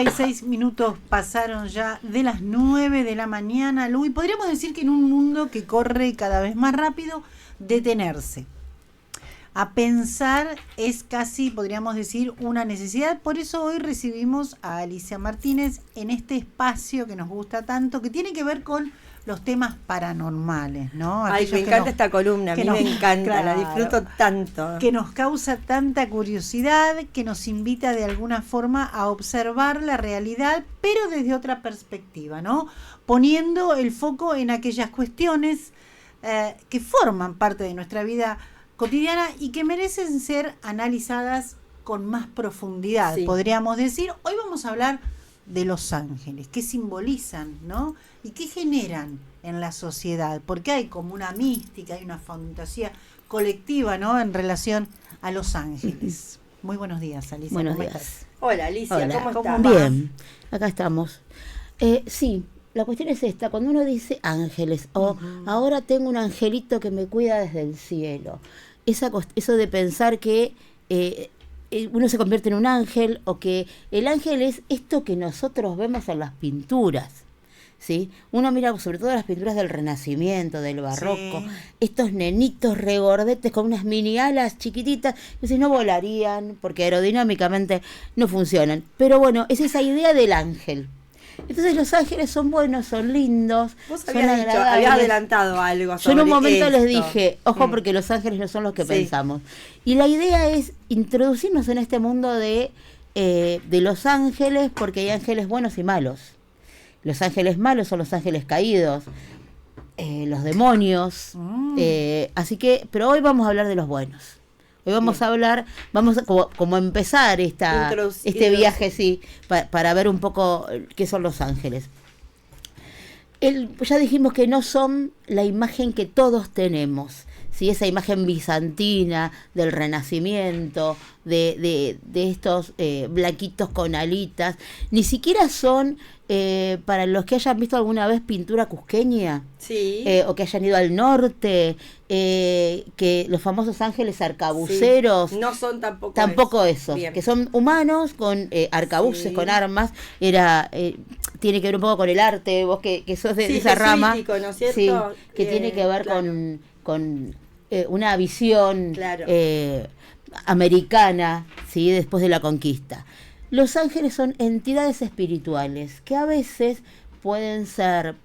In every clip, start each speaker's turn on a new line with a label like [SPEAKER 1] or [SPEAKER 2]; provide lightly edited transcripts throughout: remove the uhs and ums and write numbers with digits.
[SPEAKER 1] 36 minutos pasaron ya de las 9 de la mañana, Lu, y podríamos decir que en un mundo que corre cada vez más rápido, detenerse a pensar es casi, podríamos decir, una necesidad. Por eso hoy recibimos a Alicia Martínez en este espacio que nos gusta tanto, que tiene que ver con los temas paranormales, ¿no?
[SPEAKER 2] Ay, me encanta esta columna, a mí me encanta, claro, la disfruto tanto.
[SPEAKER 1] Que nos causa tanta curiosidad, que nos invita de alguna forma a observar la realidad, pero desde otra perspectiva, ¿no? Poniendo el foco en aquellas cuestiones que forman parte de nuestra vida cotidiana y que merecen ser analizadas con más profundidad, sí, podríamos decir. Hoy vamos a hablar de los ángeles, qué simbolizan, ¿no? Y qué generan en la sociedad, porque hay como una mística, hay una fantasía colectiva, ¿no? En relación a los ángeles. Muy buenos días, Alicia.
[SPEAKER 3] Buenos días.
[SPEAKER 1] ¿Estás?
[SPEAKER 2] Hola, Alicia,
[SPEAKER 3] hola.
[SPEAKER 2] ¿Cómo estás?
[SPEAKER 3] Bien, acá estamos. Sí, la cuestión es esta, cuando uno dice ángeles, o ahora tengo un angelito que me cuida desde el cielo, eso de pensar que uno se convierte en un ángel, o que el ángel es esto que nosotros vemos en las pinturas, ¿sí? Uno mira sobre todo las pinturas del Renacimiento, del Barroco, sí, estos nenitos regordetes con unas mini alas chiquititas, que si no volarían, porque aerodinámicamente no funcionan. Pero bueno, es esa idea del ángel. Entonces los ángeles son buenos, son lindos.
[SPEAKER 2] Vos habías adelantado algo sobre
[SPEAKER 3] yo en un momento
[SPEAKER 2] esto.
[SPEAKER 3] Les dije, ojo, porque los ángeles no son los que pensamos. Y la idea es introducirnos en este mundo de los ángeles, porque hay ángeles buenos y malos. Los ángeles malos son los ángeles caídos, los demonios. Así que, pero hoy vamos a hablar de los buenos. Hoy vamos a hablar, vamos a como empezar este viaje, sí, para ver un poco qué son los ángeles. Ya dijimos que no son la imagen que todos tenemos, ¿sí? Esa imagen bizantina del Renacimiento, de estos blanquitos con alitas, ni siquiera son, para los que hayan visto alguna vez pintura cusqueña,
[SPEAKER 2] sí,
[SPEAKER 3] o que hayan ido al norte, que los famosos ángeles arcabuceros,
[SPEAKER 2] sí, no son tampoco
[SPEAKER 3] eso, que son humanos con arcabuces, sí, con armas. Tiene que ver un poco con el arte, vos que sos de esa rama,
[SPEAKER 2] ¿no es cierto?
[SPEAKER 3] Sí, que tiene que ver, claro, con una visión, claro, americana, ¿sí? Después de la conquista. Los ángeles son entidades espirituales que a veces pueden ser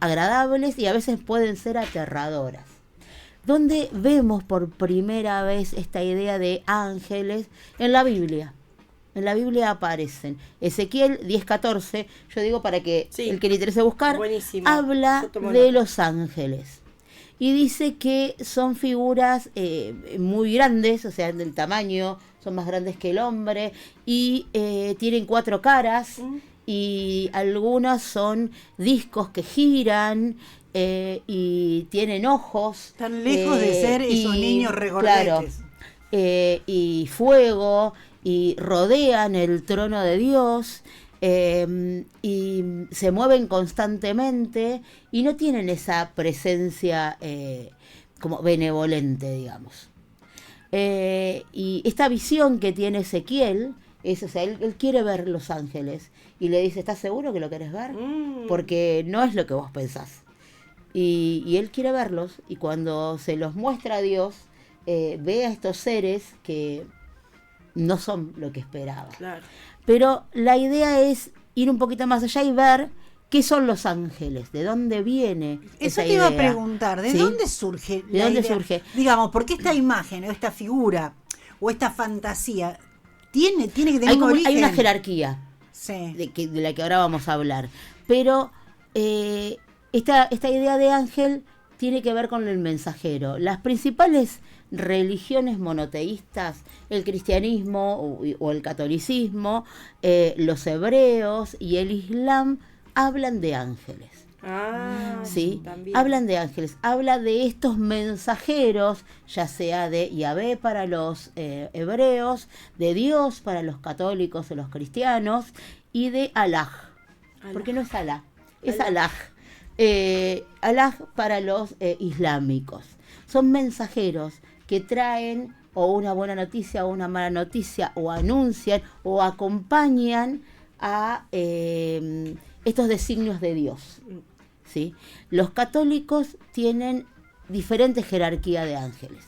[SPEAKER 3] agradables y a veces pueden ser aterradoras. ¿Dónde vemos por primera vez esta idea de ángeles? En la Biblia. En la Biblia aparecen. Ezequiel 10:14, yo digo para que el que le interese buscar, buenísimo, habla de los ángeles. Y dice que son figuras muy grandes, o sea, del tamaño, son más grandes que el hombre, y tienen 4 caras, y algunas son discos que giran, y tienen ojos.
[SPEAKER 1] Tan lejos de ser esos niños regordetes.
[SPEAKER 3] Claro, y fuego, y rodean el trono de Dios, y se mueven constantemente y no tienen esa presencia como benevolente, digamos. Y esta visión que tiene Ezequiel es, o sea, él quiere ver los ángeles y le dice, ¿estás seguro que lo querés ver? Porque no es lo que vos pensás. Y él quiere verlos, y cuando se los muestra a Dios, ve a estos seres que no son lo que esperaba. Claro. Pero la idea es ir un poquito más allá y ver qué son los ángeles, de dónde viene esa idea. Eso te
[SPEAKER 1] iba a preguntar, ¿de dónde surge
[SPEAKER 3] la idea? Surge?
[SPEAKER 1] Digamos, porque esta imagen, o esta figura, o esta fantasía, tiene que tener un origen.
[SPEAKER 3] Hay una jerarquía,
[SPEAKER 1] sí,
[SPEAKER 3] de la que ahora vamos a hablar. Pero esta idea de ángel tiene que ver con el mensajero. Las principales religiones monoteístas, el cristianismo o el catolicismo, los hebreos y el islam, hablan de ángeles. ¿Sí? Hablan de ángeles, habla de estos mensajeros, ya sea de Yahvé para los hebreos, de Dios para los católicos o los cristianos, y de Alá. Porque no es Alá, es Alá. Alá para los islámicos. Son mensajeros que traen o una buena noticia o una mala noticia, o anuncian o acompañan a estos designios de Dios, ¿sí? Los católicos tienen diferentes jerarquías de ángeles,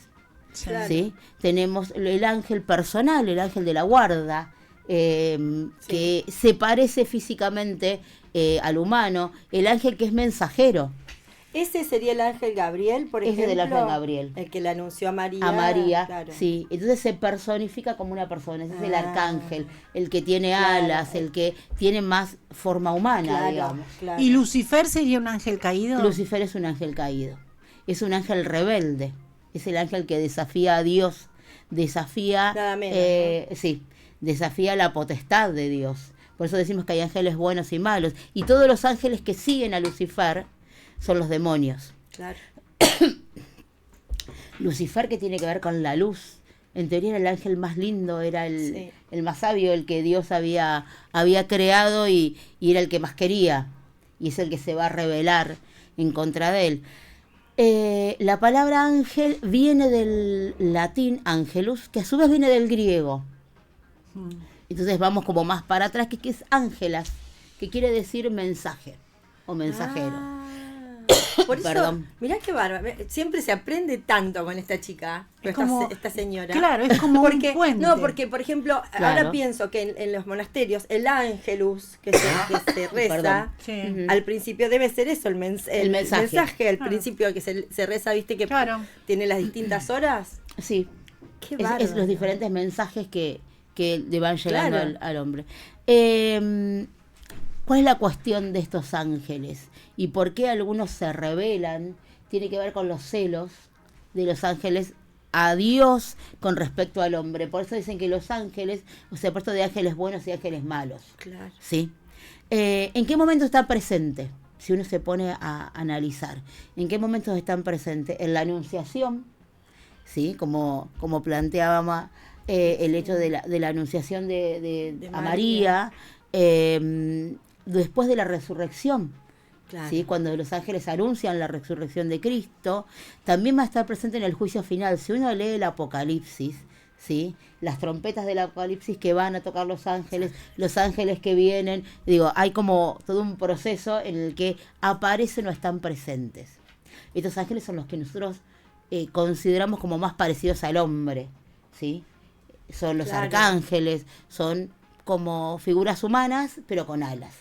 [SPEAKER 2] Claro.
[SPEAKER 3] ¿sí? Tenemos el ángel personal, el ángel de la guarda, que se parece físicamente al humano, el ángel que es mensajero.
[SPEAKER 2] Ese sería el ángel Gabriel, por
[SPEAKER 3] Ese
[SPEAKER 2] ejemplo.
[SPEAKER 3] del ángel Gabriel.
[SPEAKER 2] El que le anunció a María.
[SPEAKER 3] A María,
[SPEAKER 2] Claro.
[SPEAKER 3] sí. Entonces se personifica como una persona. Ese es el
[SPEAKER 2] Ah.
[SPEAKER 3] arcángel, el que tiene
[SPEAKER 2] Claro.
[SPEAKER 3] alas, el que tiene más forma humana,
[SPEAKER 2] Claro,
[SPEAKER 3] digamos.
[SPEAKER 2] claro.
[SPEAKER 1] ¿Y Lucifer sería un ángel caído?
[SPEAKER 3] Lucifer es un ángel caído. Es un ángel rebelde. Es el ángel que desafía a Dios. Desafía,
[SPEAKER 2] Nada menos,
[SPEAKER 3] sí, desafía la potestad de Dios. Por eso decimos que hay ángeles buenos y malos. Y todos los ángeles que siguen a Lucifer son los demonios.
[SPEAKER 2] Claro.
[SPEAKER 3] Lucifer, que tiene que ver con la luz. En teoría era el ángel más lindo, era
[SPEAKER 2] Sí.
[SPEAKER 3] el más sabio, el que Dios había creado y era el que más quería. Y es el que se va a rebelar en contra de él. La palabra ángel viene del latín angelus, que a su vez viene del griego. Entonces vamos como más para atrás, que es ángelas, que quiere decir mensaje o mensajero.
[SPEAKER 2] Ah, por eso,
[SPEAKER 3] Perdón.
[SPEAKER 2] mirá qué bárbaro. Siempre se aprende tanto con esta chica,
[SPEAKER 1] Es
[SPEAKER 2] esta,
[SPEAKER 1] como-
[SPEAKER 2] esta señora.
[SPEAKER 1] Claro, es como
[SPEAKER 2] porque,
[SPEAKER 1] un puente.
[SPEAKER 2] No, porque, por ejemplo,
[SPEAKER 3] Claro.
[SPEAKER 2] ahora pienso que en los monasterios, el ángelus que se reza,
[SPEAKER 3] Perdón.
[SPEAKER 1] Sí.
[SPEAKER 3] Ujú.
[SPEAKER 2] al principio debe ser eso, el mensaje. Al
[SPEAKER 1] Claro.
[SPEAKER 2] principio que se reza, viste que
[SPEAKER 1] Claro.
[SPEAKER 2] tiene las distintas horas.
[SPEAKER 3] Sí,
[SPEAKER 2] Qué
[SPEAKER 3] es
[SPEAKER 2] bárbaro.
[SPEAKER 3] los diferentes mensajes que le van llegando
[SPEAKER 2] Claro.
[SPEAKER 3] al hombre. ¿Cuál es la cuestión de estos ángeles? ¿Y por qué algunos se rebelan? Tiene que ver con los celos de los ángeles a Dios con respecto al hombre. Por eso dicen que los ángeles, o sea, puesto de ángeles buenos y ángeles malos.
[SPEAKER 2] Claro.
[SPEAKER 3] ¿Sí? ¿En qué momento está presente? Si uno se pone a analizar. ¿En qué momentos están presentes? En la anunciación, ¿sí? Como planteábamos el hecho de la anunciación de a María, después de la resurrección.
[SPEAKER 2] Claro.
[SPEAKER 3] ¿Sí? Cuando los ángeles anuncian la resurrección de Cristo, también va a estar presente en el juicio final. Si uno lee el Apocalipsis, ¿sí? Las trompetas del Apocalipsis que van a tocar los ángeles que vienen, digo, hay como todo un proceso en el que aparecen o están presentes. Estos ángeles son los que nosotros consideramos como más parecidos al hombre, ¿sí? Son los
[SPEAKER 2] Claro.
[SPEAKER 3] arcángeles, son como figuras humanas, pero con alas.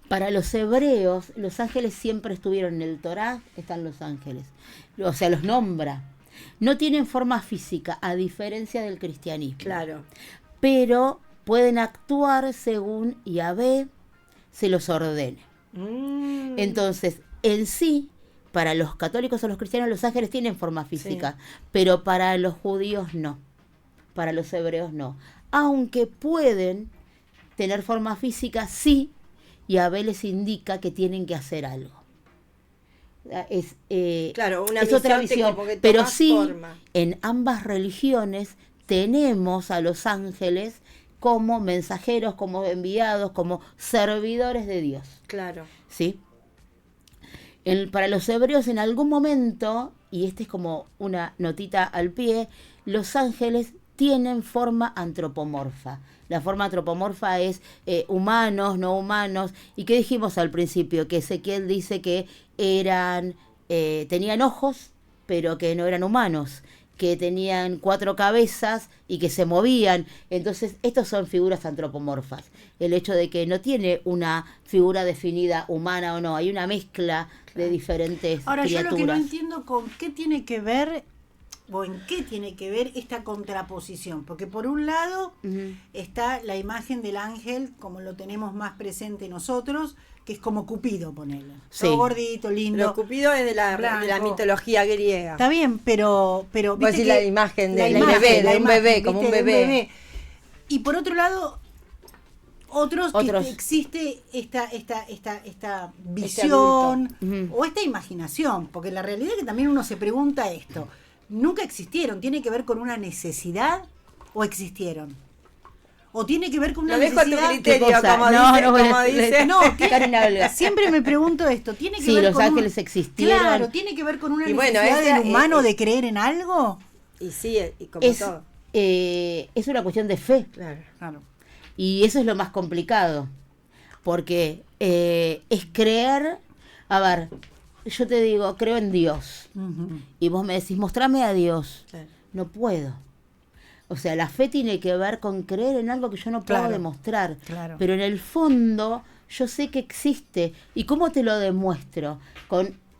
[SPEAKER 3] Para los hebreos, los ángeles siempre estuvieron en el Torá, están los ángeles. O sea, los nombra. No tienen forma física, a diferencia del cristianismo.
[SPEAKER 2] Claro.
[SPEAKER 3] Pero pueden actuar según Yahvé se los ordene. Entonces, en sí, para los católicos o los cristianos, los ángeles tienen forma física, pero para los judíos no. Para los hebreos no. Aunque pueden tener forma física, sí, Yahvé les indica que tienen que hacer algo. Es,
[SPEAKER 2] Claro, una
[SPEAKER 3] es otra
[SPEAKER 2] visión
[SPEAKER 3] visión,
[SPEAKER 2] como que
[SPEAKER 3] pero
[SPEAKER 2] toma
[SPEAKER 3] sí,
[SPEAKER 2] forma.
[SPEAKER 3] en ambas religiones tenemos a los ángeles como mensajeros, como enviados, como servidores de Dios.
[SPEAKER 2] Claro.
[SPEAKER 3] ¿Sí? Para los hebreos en algún momento, y este es como una notita al pie, los ángeles tienen forma antropomorfa. La forma antropomorfa es humanos, no humanos. ¿Y qué dijimos al principio? Que Ezequiel dice que tenían ojos, pero que no eran humanos, que tenían 4 cabezas y que se movían. Entonces, estos son figuras antropomorfas. El hecho de que no tiene una figura definida humana o no, hay una mezcla de diferentes
[SPEAKER 1] Ahora,
[SPEAKER 3] criaturas.
[SPEAKER 1] yo lo que no entiendo con qué tiene que ver, o en qué tiene que ver esta contraposición. Porque por un lado
[SPEAKER 3] Ujú.
[SPEAKER 1] está la imagen del ángel, como lo tenemos más presente nosotros, que es como Cupido, ponele.
[SPEAKER 3] Sí.
[SPEAKER 1] Todo gordito, lindo.
[SPEAKER 2] Pero Cupido es de la
[SPEAKER 1] Blanco.
[SPEAKER 2] mitología griega.
[SPEAKER 1] Está bien, pero
[SPEAKER 2] Vos
[SPEAKER 1] viste
[SPEAKER 2] decís
[SPEAKER 1] que
[SPEAKER 2] la imagen
[SPEAKER 1] la
[SPEAKER 2] del
[SPEAKER 1] imagen,
[SPEAKER 2] bebé,
[SPEAKER 1] la
[SPEAKER 2] de un
[SPEAKER 1] imagen,
[SPEAKER 2] bebé, como
[SPEAKER 1] ¿viste?
[SPEAKER 2] un
[SPEAKER 1] De
[SPEAKER 2] bebé.
[SPEAKER 1] Y por otro lado, otros.
[SPEAKER 3] Otros.
[SPEAKER 1] Que existe esta visión
[SPEAKER 3] Ujú.
[SPEAKER 1] o esta imaginación, porque la realidad es que también uno se pregunta esto. ¿Nunca existieron? ¿Tiene que ver con una necesidad o existieron? ¿O tiene que ver con una
[SPEAKER 2] Lo dejo a tu
[SPEAKER 1] necesidad?
[SPEAKER 2] criterio,
[SPEAKER 3] ¿Qué cosa?
[SPEAKER 2] como
[SPEAKER 3] No,
[SPEAKER 2] dice.
[SPEAKER 3] no,
[SPEAKER 2] como
[SPEAKER 3] bueno,
[SPEAKER 2] dice.
[SPEAKER 1] No,
[SPEAKER 3] Karina Olga.
[SPEAKER 1] siempre me pregunto esto. ¿Tiene que
[SPEAKER 3] Sí,
[SPEAKER 1] ver
[SPEAKER 3] los
[SPEAKER 1] con
[SPEAKER 3] ángeles existieron.
[SPEAKER 1] Claro, ¿tiene que ver con una
[SPEAKER 2] Y bueno,
[SPEAKER 1] necesidad
[SPEAKER 2] esa
[SPEAKER 1] del humano
[SPEAKER 2] es-
[SPEAKER 1] de creer en algo?
[SPEAKER 2] Y sí, y como
[SPEAKER 3] Es,
[SPEAKER 2] todo.
[SPEAKER 3] es una cuestión de fe.
[SPEAKER 2] Claro.
[SPEAKER 1] Claro.
[SPEAKER 3] Y eso es lo más complicado. Porque es creer. A ver, yo te digo, creo en Dios.
[SPEAKER 1] Ujú.
[SPEAKER 3] Y vos me decís, mostrame a Dios.
[SPEAKER 2] Claro.
[SPEAKER 3] No puedo. O sea, la fe tiene que ver con creer en algo que yo no puedo
[SPEAKER 1] Claro,
[SPEAKER 3] demostrar.
[SPEAKER 1] claro.
[SPEAKER 3] Pero en el fondo, yo sé que existe. ¿Y cómo te lo demuestro?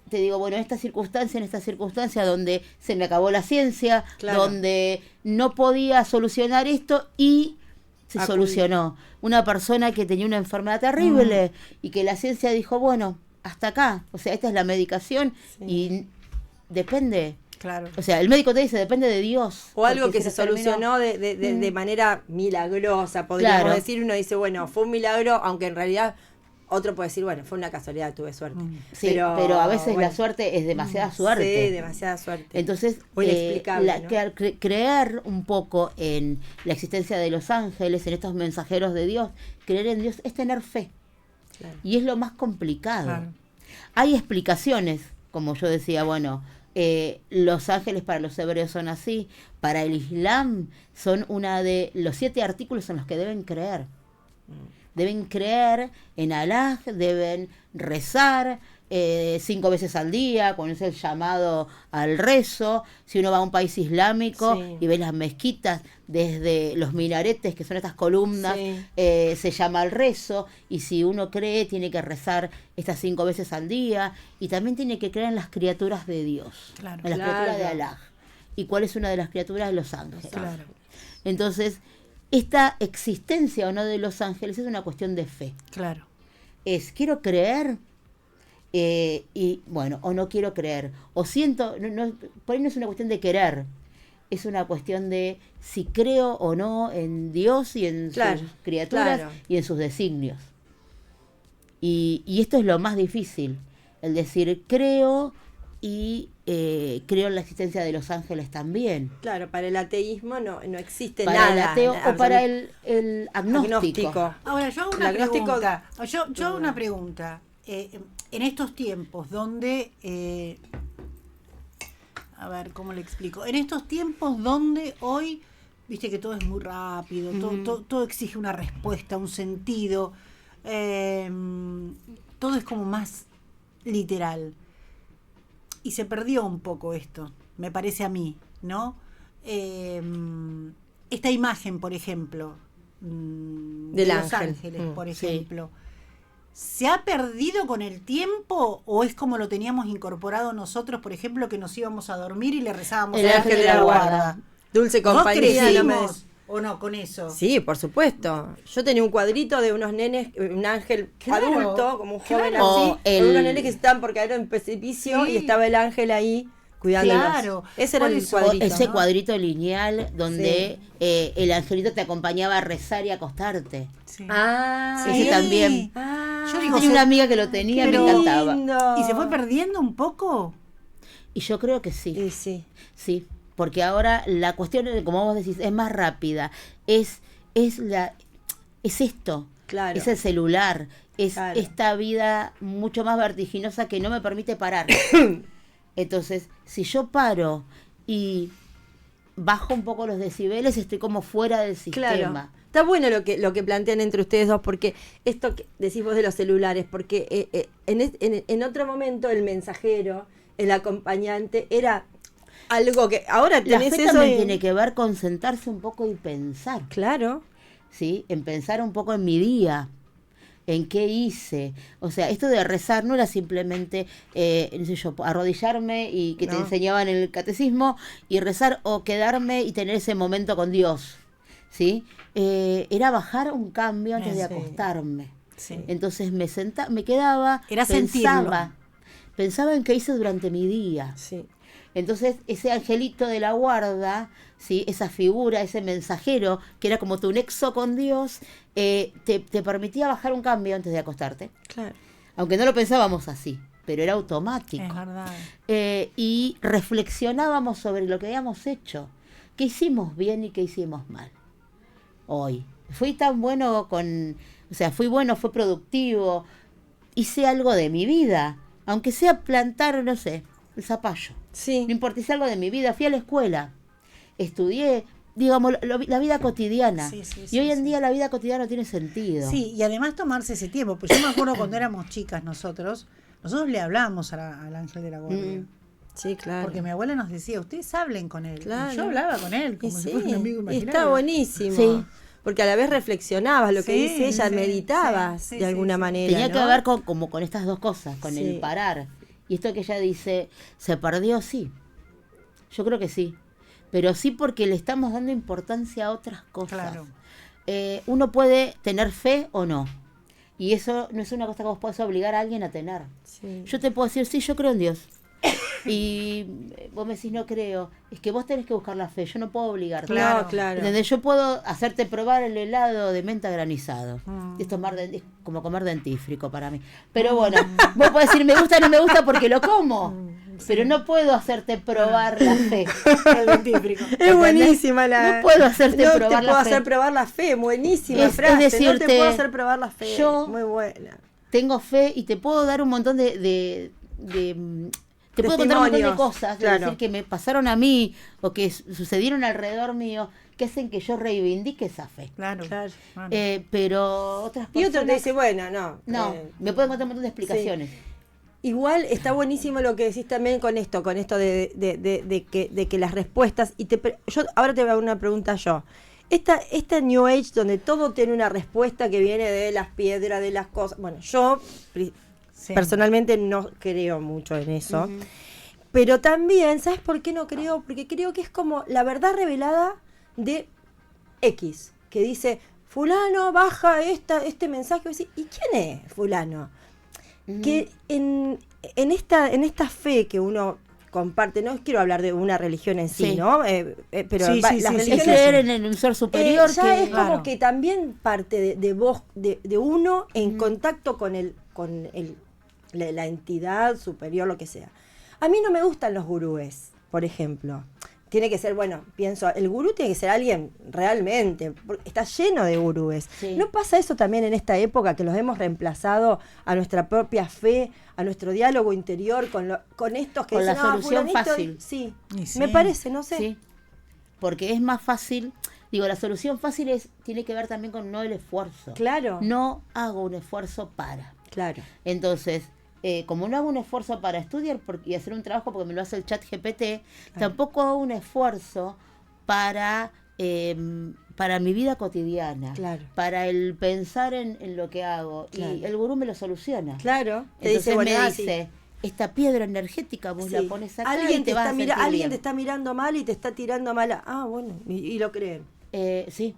[SPEAKER 3] Te digo, bueno, en esta circunstancia donde se me acabó la ciencia,
[SPEAKER 2] Claro.
[SPEAKER 3] donde no podía solucionar esto y se
[SPEAKER 2] Acudí.
[SPEAKER 3] solucionó. Una persona que tenía una enfermedad terrible y que la ciencia dijo, bueno, hasta acá. O sea, esta es la medicación
[SPEAKER 2] Sí.
[SPEAKER 3] y depende.
[SPEAKER 1] Claro.
[SPEAKER 3] O sea, el médico te dice, depende de Dios.
[SPEAKER 2] O algo
[SPEAKER 3] porque
[SPEAKER 2] que se
[SPEAKER 3] lo terminó.
[SPEAKER 2] solucionó de manera milagrosa, podríamos
[SPEAKER 3] Claro.
[SPEAKER 2] decir. Uno dice, bueno, fue un milagro, aunque en realidad otro puede decir, bueno, fue una casualidad, tuve suerte.
[SPEAKER 3] Sí, pero a veces
[SPEAKER 2] bueno,
[SPEAKER 3] la suerte es demasiada suerte.
[SPEAKER 2] Sí, demasiada suerte.
[SPEAKER 3] Entonces,
[SPEAKER 2] O inexplicable, ¿no?
[SPEAKER 3] creer un poco en la existencia de los ángeles, en estos mensajeros de Dios, creer en Dios es tener fe.
[SPEAKER 2] Claro.
[SPEAKER 3] Y es lo más complicado.
[SPEAKER 1] Claro.
[SPEAKER 3] Hay explicaciones, como yo decía, bueno, los ángeles para los hebreos son así, para el Islam son una de los 7 artículos en los que deben creer. Deben creer en Alá, deben rezar 5 veces al día, cuando es el llamado al rezo. Si uno va a un país islámico
[SPEAKER 2] Sí.
[SPEAKER 3] y ve las mezquitas, desde los minaretes, que son estas columnas,
[SPEAKER 2] Sí.
[SPEAKER 3] se llama al rezo. Y si uno cree, tiene que rezar estas 5 veces al día. Y también tiene que creer en las criaturas de Dios,
[SPEAKER 1] Claro.
[SPEAKER 3] en las
[SPEAKER 2] Claro.
[SPEAKER 3] criaturas de Alá. ¿Y cuál es una de las criaturas? Los ángeles.
[SPEAKER 1] Claro.
[SPEAKER 3] Entonces, esta existencia o no de los ángeles es una cuestión de fe.
[SPEAKER 1] Claro.
[SPEAKER 3] Es, quiero creer y bueno, o no quiero creer. O siento, por ahí no es una cuestión de querer. Es una cuestión de si creo o no en Dios y en
[SPEAKER 2] Claro,
[SPEAKER 3] sus criaturas
[SPEAKER 2] claro.
[SPEAKER 3] y en sus designios. Y esto es lo más difícil. El decir creo y creo en la existencia de los ángeles también.
[SPEAKER 2] Claro, para el ateísmo no existe
[SPEAKER 3] Para
[SPEAKER 2] nada.
[SPEAKER 3] el ateo o para el agnóstico.
[SPEAKER 2] agnóstico.
[SPEAKER 1] Ahora, yo hago
[SPEAKER 2] El
[SPEAKER 1] una
[SPEAKER 2] agnóstico-
[SPEAKER 1] pregunta. Yo hago una pregunta. En estos tiempos donde... a ver, ¿cómo le explico? En estos tiempos donde hoy, viste que todo es muy rápido, todo exige una respuesta, un sentido, todo es como más literal. Y se perdió un poco esto, me parece a mí, ¿no? Esta imagen, por ejemplo, de
[SPEAKER 2] Del
[SPEAKER 1] los
[SPEAKER 2] ángel.
[SPEAKER 1] ángeles, por
[SPEAKER 3] Sí.
[SPEAKER 1] ejemplo. ¿Se ha perdido con el tiempo o es como lo teníamos incorporado nosotros, por ejemplo, que nos íbamos a dormir y le rezábamos
[SPEAKER 3] El
[SPEAKER 1] al
[SPEAKER 3] ángel de la guarda.
[SPEAKER 2] Dulce
[SPEAKER 1] ¿Vos
[SPEAKER 2] compañía. No me
[SPEAKER 1] crecimos
[SPEAKER 2] des-
[SPEAKER 1] o no con eso?
[SPEAKER 2] Sí, por supuesto. Yo tenía un cuadrito de unos nenes, un ángel
[SPEAKER 1] Claro,
[SPEAKER 2] adulto, como un joven
[SPEAKER 1] claro.
[SPEAKER 3] O
[SPEAKER 2] así,
[SPEAKER 3] el-
[SPEAKER 2] con unos nenes que estaban por caer en un precipicio
[SPEAKER 1] Sí.
[SPEAKER 2] y estaba el ángel ahí cuidándolos.
[SPEAKER 1] Claro.
[SPEAKER 2] Ese era
[SPEAKER 1] Por
[SPEAKER 2] el
[SPEAKER 1] eso,
[SPEAKER 3] O
[SPEAKER 2] cuadrito.
[SPEAKER 3] ese
[SPEAKER 1] ¿no?
[SPEAKER 3] cuadrito lineal donde el angelito te acompañaba a rezar y acostarte.
[SPEAKER 1] Sí.
[SPEAKER 2] Ah,
[SPEAKER 3] Ese
[SPEAKER 1] Sí.
[SPEAKER 3] también.
[SPEAKER 2] Ah,
[SPEAKER 1] Yo
[SPEAKER 3] Yo
[SPEAKER 1] digo,
[SPEAKER 3] tenía una amiga que lo tenía,
[SPEAKER 1] pero-
[SPEAKER 3] me encantaba.
[SPEAKER 2] lindo.
[SPEAKER 1] ¿Y se fue perdiendo un poco?
[SPEAKER 3] Y yo creo que sí,
[SPEAKER 2] Sí, sí.
[SPEAKER 3] sí. Porque ahora la cuestión, como vos decís, es más rápida. Es esto.
[SPEAKER 2] Claro.
[SPEAKER 3] Es el celular. Es
[SPEAKER 2] Claro.
[SPEAKER 3] esta vida mucho más vertiginosa que no me permite parar. Entonces, si yo paro y bajo un poco los decibeles, estoy como fuera del sistema.
[SPEAKER 2] Claro. Está bueno lo que plantean entre ustedes dos, porque esto que decís vos de los celulares, porque en otro momento el mensajero, el acompañante, era algo que ahora
[SPEAKER 3] La
[SPEAKER 2] tenés
[SPEAKER 3] fe
[SPEAKER 2] eso.
[SPEAKER 3] también tiene que ver con sentarse un poco y pensar,
[SPEAKER 2] Claro.
[SPEAKER 3] ¿sí? En pensar un poco en mi día, en qué hice. O sea, esto de rezar no era simplemente, no sé yo, arrodillarme y que te
[SPEAKER 2] No.
[SPEAKER 3] enseñaban en el catecismo y rezar o quedarme y tener ese momento con Dios, ¿sí? Era bajar un cambio antes de
[SPEAKER 2] Sí.
[SPEAKER 3] acostarme.
[SPEAKER 1] Sí.
[SPEAKER 3] Entonces me quedaba,
[SPEAKER 1] Era
[SPEAKER 3] pensaba en qué hice durante mi día.
[SPEAKER 2] Sí.
[SPEAKER 3] Entonces, ese angelito de la guarda, ¿sí? Esa figura, ese mensajero, que era como tu nexo con Dios, te permitía bajar un cambio antes de acostarte.
[SPEAKER 2] Claro.
[SPEAKER 3] Aunque no lo pensábamos así, pero era automático.
[SPEAKER 1] Es verdad.
[SPEAKER 3] Y reflexionábamos sobre lo que habíamos hecho. ¿Qué hicimos bien y qué hicimos mal? Hoy. Fui tan bueno fui bueno, fue productivo. Hice algo de mi vida. Aunque sea plantar, no sé, el zapallo.
[SPEAKER 2] Sí.
[SPEAKER 3] No importa, hice algo de mi vida, fui a la escuela. estudié, digamos, la vida cotidiana.
[SPEAKER 1] Sí, sí,
[SPEAKER 3] y
[SPEAKER 1] sí,
[SPEAKER 3] hoy en
[SPEAKER 1] sí.
[SPEAKER 3] día la vida cotidiana no tiene sentido.
[SPEAKER 1] Sí, y además tomarse ese tiempo. Pues yo me acuerdo cuando éramos chicas nosotros le hablábamos al ángel de la guardia.
[SPEAKER 2] Sí, claro.
[SPEAKER 1] Porque mi abuela nos decía, ustedes hablen con él.
[SPEAKER 2] Claro.
[SPEAKER 1] Y yo hablaba con él, como
[SPEAKER 2] Y
[SPEAKER 1] si fuera un amigo
[SPEAKER 2] y
[SPEAKER 1] imaginario.
[SPEAKER 2] está buenísimo.
[SPEAKER 3] Sí.
[SPEAKER 2] Porque a la vez reflexionabas lo que
[SPEAKER 1] Sí,
[SPEAKER 2] dice ella,
[SPEAKER 1] sí,
[SPEAKER 2] meditabas
[SPEAKER 1] sí,
[SPEAKER 2] de
[SPEAKER 1] sí,
[SPEAKER 2] alguna
[SPEAKER 1] sí.
[SPEAKER 2] manera.
[SPEAKER 3] Tenía que
[SPEAKER 2] ¿no?
[SPEAKER 3] ver como con estas dos cosas, con
[SPEAKER 2] Sí.
[SPEAKER 3] el parar. Y esto que ella dice, ¿se perdió? Sí. Yo creo que sí. Pero sí porque le estamos dando importancia a otras cosas.
[SPEAKER 1] Claro.
[SPEAKER 3] Uno puede tener fe o no. Y eso no es una cosa que vos podés obligar a alguien a tener.
[SPEAKER 2] Sí.
[SPEAKER 3] Yo te puedo decir, sí, yo creo en Dios. Y vos me decís, no creo. Es que vos tenés que buscar la fe. Yo no puedo obligarte.
[SPEAKER 1] Claro.
[SPEAKER 2] No, claro.
[SPEAKER 3] ¿Entendés? Yo puedo hacerte probar el helado de menta granizado.
[SPEAKER 1] Mm.
[SPEAKER 3] Es es como comer dentífrico para mí. Pero bueno, vos podés decir, me gusta o no me gusta porque lo como. Pero no puedo hacerte probar la fe.
[SPEAKER 1] El dentífrico.
[SPEAKER 2] Es buenísima la.
[SPEAKER 3] No puedo hacerte
[SPEAKER 2] no
[SPEAKER 3] probar
[SPEAKER 2] te
[SPEAKER 3] la
[SPEAKER 2] puedo
[SPEAKER 3] fe.
[SPEAKER 2] hacer probar la fe. Buenísima
[SPEAKER 3] Es
[SPEAKER 2] frase. No te
[SPEAKER 3] decirte,
[SPEAKER 2] puedo hacer probar la fe.
[SPEAKER 3] yo-
[SPEAKER 2] Muy buena.
[SPEAKER 3] Tengo fe y te puedo dar un montón te puedo contar un montón de
[SPEAKER 2] Testimonios,
[SPEAKER 3] cosas, de
[SPEAKER 2] claro.
[SPEAKER 3] decir que me pasaron a mí o que sucedieron alrededor mío, que hacen que yo reivindique esa fe.
[SPEAKER 1] Claro.
[SPEAKER 2] Claro.
[SPEAKER 1] Claro.
[SPEAKER 3] Pero otras
[SPEAKER 2] Y
[SPEAKER 3] personas...
[SPEAKER 2] otro te dice, bueno, no.
[SPEAKER 3] No, me pueden contar un montón de explicaciones.
[SPEAKER 2] Igual está buenísimo lo que decís también con esto de que las respuestas. Yo ahora te voy a dar una pregunta yo. Esta New Age donde todo tiene una respuesta que viene de las piedras, de las cosas. Bueno, yo
[SPEAKER 1] Sí.
[SPEAKER 2] personalmente no creo mucho en eso. Pero también, ¿sabes por qué no creo? Porque creo que es como la verdad revelada de X, que dice, fulano baja este mensaje. Y vos decís, ¿y quién es fulano? Que en esta fe que uno comparte, no quiero hablar de una religión en sí,
[SPEAKER 3] Sí.
[SPEAKER 2] ¿no? Pero
[SPEAKER 1] Sí,
[SPEAKER 2] las
[SPEAKER 1] sí, sí, sí.
[SPEAKER 3] Es
[SPEAKER 2] religiones
[SPEAKER 3] creer en un ser superior
[SPEAKER 2] ya
[SPEAKER 3] que...
[SPEAKER 2] es como
[SPEAKER 1] Claro.
[SPEAKER 2] que también parte de vos, de uno en contacto con la entidad superior, lo que sea. A mí no me gustan los gurúes, por ejemplo. Tiene que ser, bueno, pienso, el gurú tiene que ser alguien realmente, porque está lleno de gurúes.
[SPEAKER 3] Sí.
[SPEAKER 2] ¿No pasa eso también en esta época que los hemos reemplazado a nuestra propia fe, a nuestro diálogo interior con estos que
[SPEAKER 3] Con la
[SPEAKER 2] dicen, "Ah,
[SPEAKER 3] solución
[SPEAKER 2] fulanito",
[SPEAKER 3] fácil.
[SPEAKER 2] Sí,
[SPEAKER 1] Y sí.
[SPEAKER 2] me parece, no sé.
[SPEAKER 3] Sí, porque es más fácil, la solución fácil tiene que ver también con no el esfuerzo.
[SPEAKER 2] Claro,
[SPEAKER 3] No hago un esfuerzo para.
[SPEAKER 2] claro.
[SPEAKER 3] Entonces, como no hago un esfuerzo para estudiar y hacer un trabajo porque me lo hace el chat GPT, tampoco hago un esfuerzo para mi vida cotidiana,
[SPEAKER 2] Claro.
[SPEAKER 3] para el pensar en lo que hago.
[SPEAKER 2] Claro.
[SPEAKER 3] Y el gurú me lo soluciona.
[SPEAKER 2] Claro, te
[SPEAKER 3] Entonces
[SPEAKER 2] dice, bueno,
[SPEAKER 3] me
[SPEAKER 2] sí.
[SPEAKER 3] dice, esta piedra energética vos la
[SPEAKER 2] Sí.
[SPEAKER 3] pones acá
[SPEAKER 2] Alguien
[SPEAKER 3] y te vas a sentir
[SPEAKER 2] alguien
[SPEAKER 3] bien.
[SPEAKER 2] te está mirando mal y te está tirando mala. Ah, bueno, y lo creen.
[SPEAKER 3] Sí,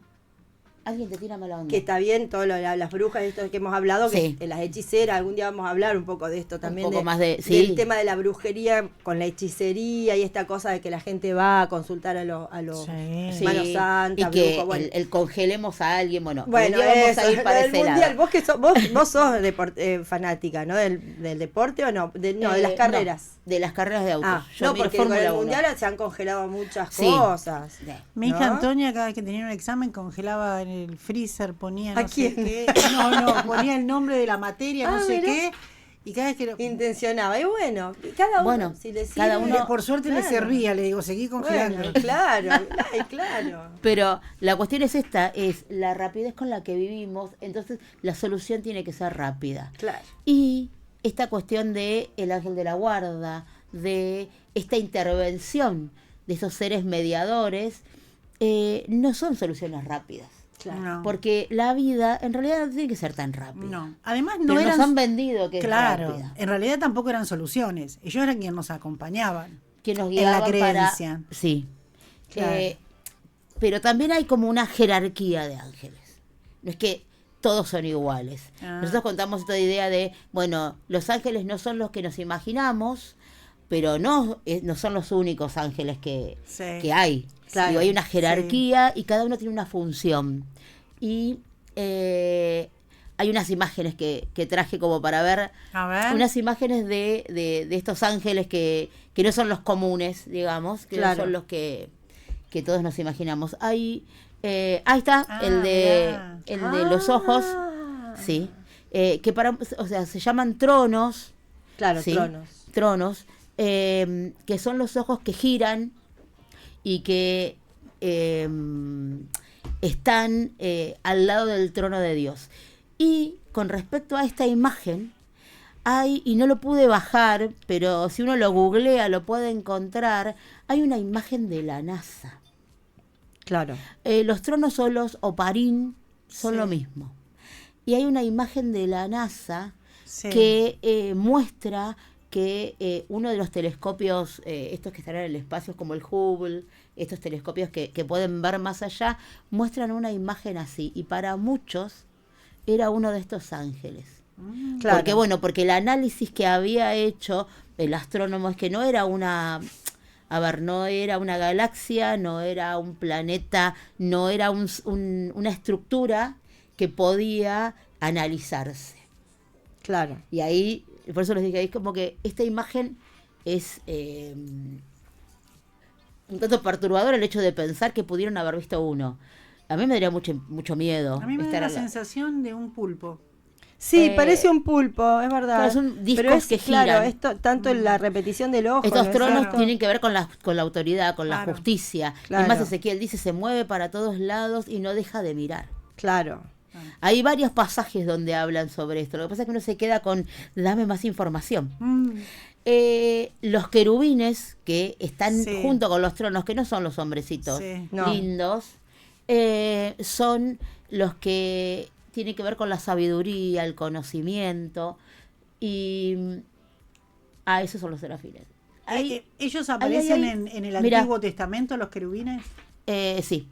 [SPEAKER 3] alguien te tira mala onda.
[SPEAKER 2] Que está bien, todo las brujas, esto que hemos hablado,
[SPEAKER 3] Sí.
[SPEAKER 2] que las hechiceras, algún día vamos a hablar un poco de esto también.
[SPEAKER 3] poco más de-
[SPEAKER 2] del
[SPEAKER 3] sí.
[SPEAKER 2] tema de la brujería con la hechicería y esta cosa de que la gente va a consultar a los
[SPEAKER 1] Sí.
[SPEAKER 3] Sí,
[SPEAKER 2] manos santas,
[SPEAKER 3] y que
[SPEAKER 2] brujos, bueno.
[SPEAKER 3] el congelemos a alguien, bueno
[SPEAKER 2] Bueno,
[SPEAKER 3] hoy día vamos
[SPEAKER 2] eso,
[SPEAKER 3] a ir para
[SPEAKER 2] del
[SPEAKER 3] ese
[SPEAKER 2] mundial.
[SPEAKER 3] lado.
[SPEAKER 2] Vos que vos sos fanática, ¿no? Del deporte o no? De las carreras.
[SPEAKER 3] No, de las carreras de autos.
[SPEAKER 2] Ah,
[SPEAKER 3] Yo
[SPEAKER 2] no,
[SPEAKER 3] miro
[SPEAKER 2] porque con
[SPEAKER 3] Fórmula
[SPEAKER 2] el
[SPEAKER 3] 1.
[SPEAKER 2] mundial se han congelado muchas
[SPEAKER 3] Sí.
[SPEAKER 2] cosas.
[SPEAKER 3] Sí.
[SPEAKER 1] Mi hija
[SPEAKER 2] ¿No?
[SPEAKER 1] Antonia, cada vez que tenía un examen, congelaba en el freezer, ponía
[SPEAKER 2] ¿A
[SPEAKER 1] no sé
[SPEAKER 2] quién?
[SPEAKER 1] qué. No, ponía el nombre de la materia, no
[SPEAKER 2] Ah,
[SPEAKER 1] sé
[SPEAKER 2] mirá.
[SPEAKER 1] qué. Y cada vez que lo.
[SPEAKER 2] Intencionaba. Y bueno, cada uno,
[SPEAKER 3] Bueno,
[SPEAKER 2] si le
[SPEAKER 3] cada
[SPEAKER 2] sirve,
[SPEAKER 3] uno-
[SPEAKER 1] Por suerte le
[SPEAKER 2] claro.
[SPEAKER 1] servía, le digo, seguí congelando.
[SPEAKER 2] Bueno, claro, ay, claro.
[SPEAKER 3] Pero la cuestión es esta, es la rapidez con la que vivimos, entonces la solución tiene que ser rápida.
[SPEAKER 2] Claro.
[SPEAKER 3] Y esta cuestión de el ángel de la guarda, de esta intervención de esos seres mediadores, no son soluciones rápidas.
[SPEAKER 2] Claro.
[SPEAKER 1] No.
[SPEAKER 3] Porque la vida en realidad no tiene que ser tan rápida.
[SPEAKER 1] No. Además,
[SPEAKER 3] Pero
[SPEAKER 1] no eran.
[SPEAKER 3] nos han vendido que
[SPEAKER 1] Claro,
[SPEAKER 3] es rápida.
[SPEAKER 1] en realidad tampoco eran soluciones. Ellos eran quienes nos acompañaban.
[SPEAKER 3] Que nos
[SPEAKER 1] en la
[SPEAKER 3] guiaban
[SPEAKER 1] creencia.
[SPEAKER 3] para... Sí.
[SPEAKER 2] Claro.
[SPEAKER 3] Pero también hay como una jerarquía de ángeles. No es que todos son iguales.
[SPEAKER 1] Ah.
[SPEAKER 3] Nosotros contamos esta idea de, bueno, los ángeles no son los que nos imaginamos, pero no son los únicos ángeles que hay.
[SPEAKER 2] Claro,
[SPEAKER 3] Digo, hay una jerarquía y cada uno tiene una función. Y hay unas imágenes que traje como para ver,
[SPEAKER 1] A ver.
[SPEAKER 3] unas imágenes de estos ángeles que no son los comunes, digamos, que
[SPEAKER 2] Claro.
[SPEAKER 3] no son los que todos nos imaginamos. Ahí está,
[SPEAKER 1] Ah,
[SPEAKER 3] el de
[SPEAKER 1] mirá.
[SPEAKER 3] los ojos, sí, que se llaman tronos,
[SPEAKER 2] Claro,
[SPEAKER 3] sí,
[SPEAKER 2] tronos.
[SPEAKER 3] que son los ojos que giran y que están al lado del trono de Dios. Y con respecto a esta imagen, y no lo pude bajar, pero si uno lo googlea lo puede encontrar, hay una imagen de la NASA.
[SPEAKER 2] Claro.
[SPEAKER 3] Los tronos o los Oparín son
[SPEAKER 1] Sí.
[SPEAKER 3] lo mismo. Y hay una imagen de la NASA
[SPEAKER 1] Sí.
[SPEAKER 3] que muestra que uno de los telescopios, estos que están en el espacio, como el Hubble, estos telescopios que pueden ver más allá, muestran una imagen así. Y para muchos era uno de estos ángeles.
[SPEAKER 2] Claro.
[SPEAKER 3] Porque bueno, porque el análisis que había hecho el astrónomo es que no era no era una galaxia, no era un planeta, no era una estructura que podía analizarse.
[SPEAKER 2] Claro.
[SPEAKER 3] Y ahí, por eso les dije, es como que esta imagen es un tanto perturbador el hecho de pensar que pudieron haber visto uno. A mí me daría mucho miedo.
[SPEAKER 1] A mí me da
[SPEAKER 3] estar
[SPEAKER 1] la
[SPEAKER 3] al lado.
[SPEAKER 1] sensación de un pulpo.
[SPEAKER 2] Sí, parece un pulpo, es verdad.
[SPEAKER 3] claro, son discos
[SPEAKER 2] pero es,
[SPEAKER 3] que
[SPEAKER 2] claro,
[SPEAKER 3] giran.
[SPEAKER 2] esto, tanto la repetición del ojo.
[SPEAKER 3] Estos
[SPEAKER 2] ¿no es
[SPEAKER 3] tronos
[SPEAKER 2] cierto?
[SPEAKER 3] tienen que ver con la autoridad, con la
[SPEAKER 1] Claro.
[SPEAKER 3] justicia.
[SPEAKER 2] Claro.
[SPEAKER 3] Y más Ezequiel dice, se mueve para todos lados y no deja de mirar.
[SPEAKER 2] Claro.
[SPEAKER 3] Hay varios pasajes donde hablan sobre esto. Lo que pasa es que uno se queda con, dame más información. Los querubines que están
[SPEAKER 1] Sí.
[SPEAKER 3] junto con los tronos, que no son los hombrecitos
[SPEAKER 1] Sí.
[SPEAKER 2] No.
[SPEAKER 3] lindos, son los que tienen que ver con la sabiduría, el conocimiento, y esos son los serafines.
[SPEAKER 1] ¿Ellos aparecen
[SPEAKER 3] hay-
[SPEAKER 1] en el
[SPEAKER 3] Mira.
[SPEAKER 1] Antiguo Testamento, los querubines?
[SPEAKER 3] Sí,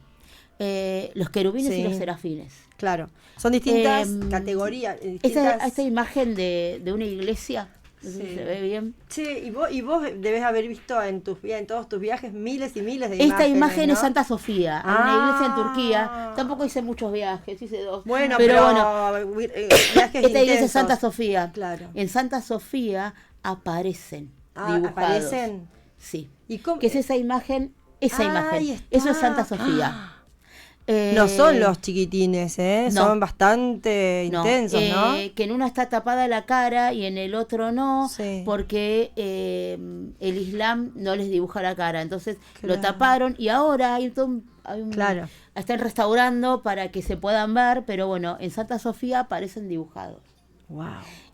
[SPEAKER 3] los querubines
[SPEAKER 2] Sí.
[SPEAKER 3] y los serafines.
[SPEAKER 2] Claro. Son distintas
[SPEAKER 3] Em,
[SPEAKER 2] categorías. Distintas...
[SPEAKER 3] Esta imagen de una iglesia, no sé si
[SPEAKER 1] Sí.
[SPEAKER 3] se ve bien.
[SPEAKER 2] Che, y vos debes haber visto en todos tus viajes miles y miles de
[SPEAKER 3] Esta
[SPEAKER 2] imágenes,
[SPEAKER 3] imagen
[SPEAKER 2] ¿no?
[SPEAKER 3] es Santa Sofía, en una
[SPEAKER 2] Ah.
[SPEAKER 3] iglesia en Turquía. Tampoco hice muchos viajes, hice 2.
[SPEAKER 2] Bueno,
[SPEAKER 3] pero
[SPEAKER 2] bueno,
[SPEAKER 3] bueno,
[SPEAKER 2] viajes
[SPEAKER 3] esta iglesia es
[SPEAKER 2] intensos.
[SPEAKER 3] Santa Sofía.
[SPEAKER 2] Claro.
[SPEAKER 3] En Santa Sofía aparecen dibujados.
[SPEAKER 2] ¿Aparecen?
[SPEAKER 3] Sí.
[SPEAKER 2] ¿Y cómo?
[SPEAKER 3] ¿Qué es esa imagen? Esa
[SPEAKER 2] Ahí
[SPEAKER 3] imagen.
[SPEAKER 2] está.
[SPEAKER 3] Eso es Santa Sofía.
[SPEAKER 2] No son los chiquitines, ¿eh?
[SPEAKER 3] no.
[SPEAKER 2] Son bastante intensos, ¿no?
[SPEAKER 3] Que en uno está tapada la cara y en el otro no,
[SPEAKER 2] Sí.
[SPEAKER 3] porque el Islam no les dibuja la cara. Entonces lo
[SPEAKER 2] Claro.
[SPEAKER 3] taparon y ahora hay
[SPEAKER 2] Claro.
[SPEAKER 3] están restaurando para que se puedan ver, pero bueno, en Santa Sofía aparecen dibujados.
[SPEAKER 2] Wow.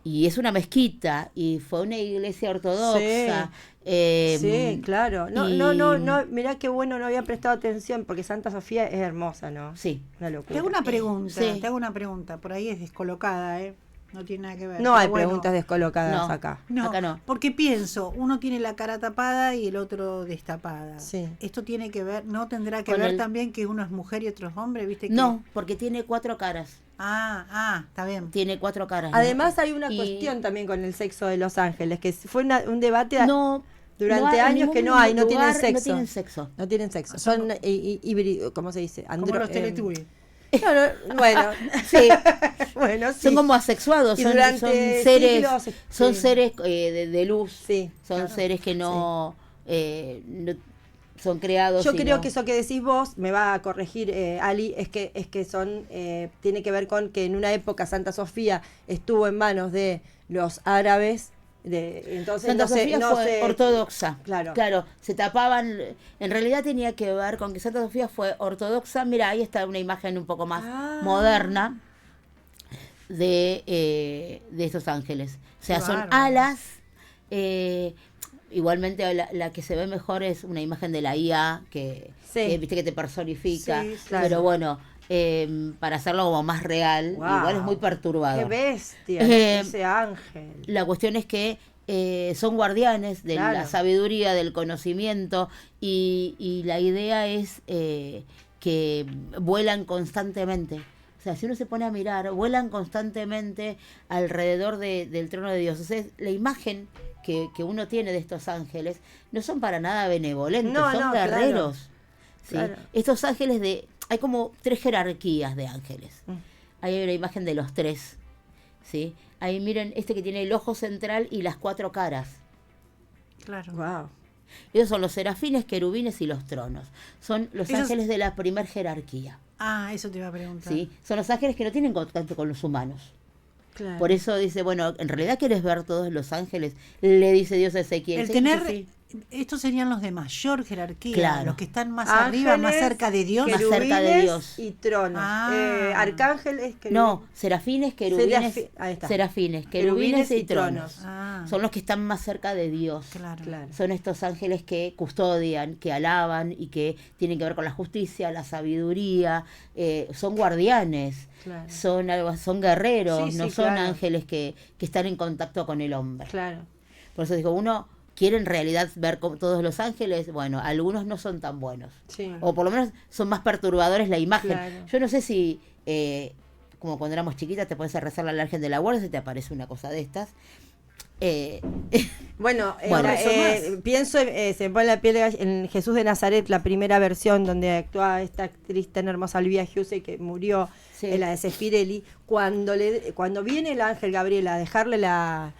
[SPEAKER 3] Y es una mezquita y fue una iglesia ortodoxa.
[SPEAKER 2] Sí, claro. No,
[SPEAKER 3] y-
[SPEAKER 2] no, mirá qué bueno, no había prestado atención, porque Santa Sofía es hermosa, ¿no?
[SPEAKER 3] Sí.
[SPEAKER 2] Una
[SPEAKER 1] Te
[SPEAKER 2] locura.
[SPEAKER 1] hago una pregunta,
[SPEAKER 3] Sí.
[SPEAKER 1] te hago una pregunta. Por ahí es descolocada, ¿eh? No tiene nada que ver.
[SPEAKER 2] No
[SPEAKER 1] pero
[SPEAKER 2] hay
[SPEAKER 1] bueno.
[SPEAKER 2] preguntas descolocadas
[SPEAKER 3] No.
[SPEAKER 2] acá.
[SPEAKER 1] No,
[SPEAKER 3] Acá no.
[SPEAKER 1] porque pienso, uno tiene la cara tapada y el otro destapada.
[SPEAKER 2] Sí.
[SPEAKER 1] Esto tiene que ver, ¿no tendrá que
[SPEAKER 3] Con
[SPEAKER 1] ver
[SPEAKER 3] el-
[SPEAKER 1] también que uno es mujer y otro es hombre? ¿Viste?
[SPEAKER 3] No, porque tiene 4 caras.
[SPEAKER 1] Está bien.
[SPEAKER 3] Tiene 4 caras. ¿no?
[SPEAKER 2] Además hay una
[SPEAKER 3] Y-
[SPEAKER 2] cuestión también con el sexo de los ángeles, que fue un debate
[SPEAKER 3] No,
[SPEAKER 2] durante
[SPEAKER 3] hay- en
[SPEAKER 2] años que
[SPEAKER 3] ningún
[SPEAKER 2] no tienen
[SPEAKER 3] lugar
[SPEAKER 2] sexo.
[SPEAKER 3] No tienen sexo.
[SPEAKER 2] No tienen sexo. Son híbridos, ¿cómo se dice?
[SPEAKER 1] Como los Teletubbies.
[SPEAKER 2] No, bueno,
[SPEAKER 3] Sí,
[SPEAKER 2] bueno, sí.
[SPEAKER 3] son como asexuados,
[SPEAKER 2] Y
[SPEAKER 3] son
[SPEAKER 2] durante
[SPEAKER 3] seres,
[SPEAKER 2] siglos,
[SPEAKER 3] son
[SPEAKER 2] sí.
[SPEAKER 3] seres de luz,
[SPEAKER 2] Sí,
[SPEAKER 3] son
[SPEAKER 2] claro.
[SPEAKER 3] seres que no son creados.
[SPEAKER 2] Yo
[SPEAKER 3] y
[SPEAKER 2] creo
[SPEAKER 3] no-
[SPEAKER 2] que eso que decís vos, me va a corregir Ali, es que son tiene que ver con que en una época Santa Sofía estuvo en manos de los árabes, entonces
[SPEAKER 3] Santa
[SPEAKER 2] no sé,
[SPEAKER 3] Sofía
[SPEAKER 2] no
[SPEAKER 3] fue
[SPEAKER 2] sé-
[SPEAKER 3] ortodoxa.
[SPEAKER 2] Claro.
[SPEAKER 3] Se tapaban. En realidad tenía que ver con que Santa Sofía fue ortodoxa. Mira, ahí está una imagen un poco más
[SPEAKER 2] Ah.
[SPEAKER 3] moderna de estos ángeles. O sea,
[SPEAKER 1] Qué
[SPEAKER 3] son
[SPEAKER 1] bárbaro.
[SPEAKER 3] alas. Igualmente la que se ve mejor es una imagen de la IA que,
[SPEAKER 2] Sí.
[SPEAKER 3] viste que te personifica.
[SPEAKER 1] Sí,
[SPEAKER 2] claro.
[SPEAKER 3] Pero bueno, para hacerlo como más real,
[SPEAKER 2] Wow.
[SPEAKER 3] igual es muy perturbador.
[SPEAKER 2] Qué bestia,
[SPEAKER 3] Eh,
[SPEAKER 2] ese ángel.
[SPEAKER 3] La cuestión es que son guardianes de
[SPEAKER 2] Claro.
[SPEAKER 3] la sabiduría, del conocimiento, y la idea es que vuelan constantemente. O sea, si uno se pone a mirar, vuelan constantemente alrededor del trono de Dios. O sea, la imagen que uno tiene de estos ángeles no son para nada benevolentes,
[SPEAKER 2] No,
[SPEAKER 3] son
[SPEAKER 2] no,
[SPEAKER 3] guerreros. ¿sí?
[SPEAKER 2] claro.
[SPEAKER 3] Estos ángeles hay como 3 jerarquías de ángeles. Ahí hay una imagen de los 3. ¿sí? Ahí miren este que tiene el ojo central y las 4 caras.
[SPEAKER 1] Claro.
[SPEAKER 2] Wow.
[SPEAKER 3] Esos son los serafines, querubines y los tronos. Son los
[SPEAKER 1] Esos-
[SPEAKER 3] ángeles de la primer jerarquía.
[SPEAKER 1] Eso te iba a preguntar.
[SPEAKER 3] ¿sí? Son los ángeles que no tienen contacto con los humanos.
[SPEAKER 2] Claro.
[SPEAKER 3] Por eso dice, bueno, ¿en realidad quieres ver todos los ángeles? Le dice Dios a Ezequiel.
[SPEAKER 1] El
[SPEAKER 3] Sí,
[SPEAKER 1] tener,
[SPEAKER 3] sí, sí.
[SPEAKER 1] estos serían los de mayor jerarquía,
[SPEAKER 3] Claro.
[SPEAKER 1] los que están más arriba, más cerca de Dios.
[SPEAKER 3] Más cerca de Dios.
[SPEAKER 2] Y tronos.
[SPEAKER 1] Ah.
[SPEAKER 2] Arcángeles,
[SPEAKER 3] No, serafines, querubines,
[SPEAKER 2] Ahí está.
[SPEAKER 3] serafines, querubines y tronos.
[SPEAKER 1] Ah,
[SPEAKER 3] Son los que están más cerca de Dios.
[SPEAKER 1] claro.
[SPEAKER 2] Claro.
[SPEAKER 3] Son estos ángeles que custodian, que alaban y que tienen que ver con la justicia, la sabiduría. Son guardianes,
[SPEAKER 2] Claro.
[SPEAKER 3] son guerreros,
[SPEAKER 2] Sí,
[SPEAKER 3] no
[SPEAKER 2] sí,
[SPEAKER 3] son
[SPEAKER 2] claro.
[SPEAKER 3] ángeles que están en contacto con el hombre.
[SPEAKER 2] Claro.
[SPEAKER 3] Por eso digo, uno quiere en realidad ver como todos los ángeles, bueno, algunos no son tan buenos.
[SPEAKER 2] Sí.
[SPEAKER 3] O por lo menos son más perturbadores la imagen.
[SPEAKER 2] Claro.
[SPEAKER 3] Yo no sé si, como cuando éramos chiquitas, te pones a rezar la Virgen de la Guardia y te aparece una cosa de estas.
[SPEAKER 2] Bueno,
[SPEAKER 3] Bueno,
[SPEAKER 1] eso más.
[SPEAKER 2] pienso, se me pone la piel de en Jesús de Nazaret, la primera versión donde actúa esta actriz tan hermosa, Olivia Hussey, que murió,
[SPEAKER 3] Sí.
[SPEAKER 2] en la de Sefirelli, cuando viene el ángel Gabriel a dejarle la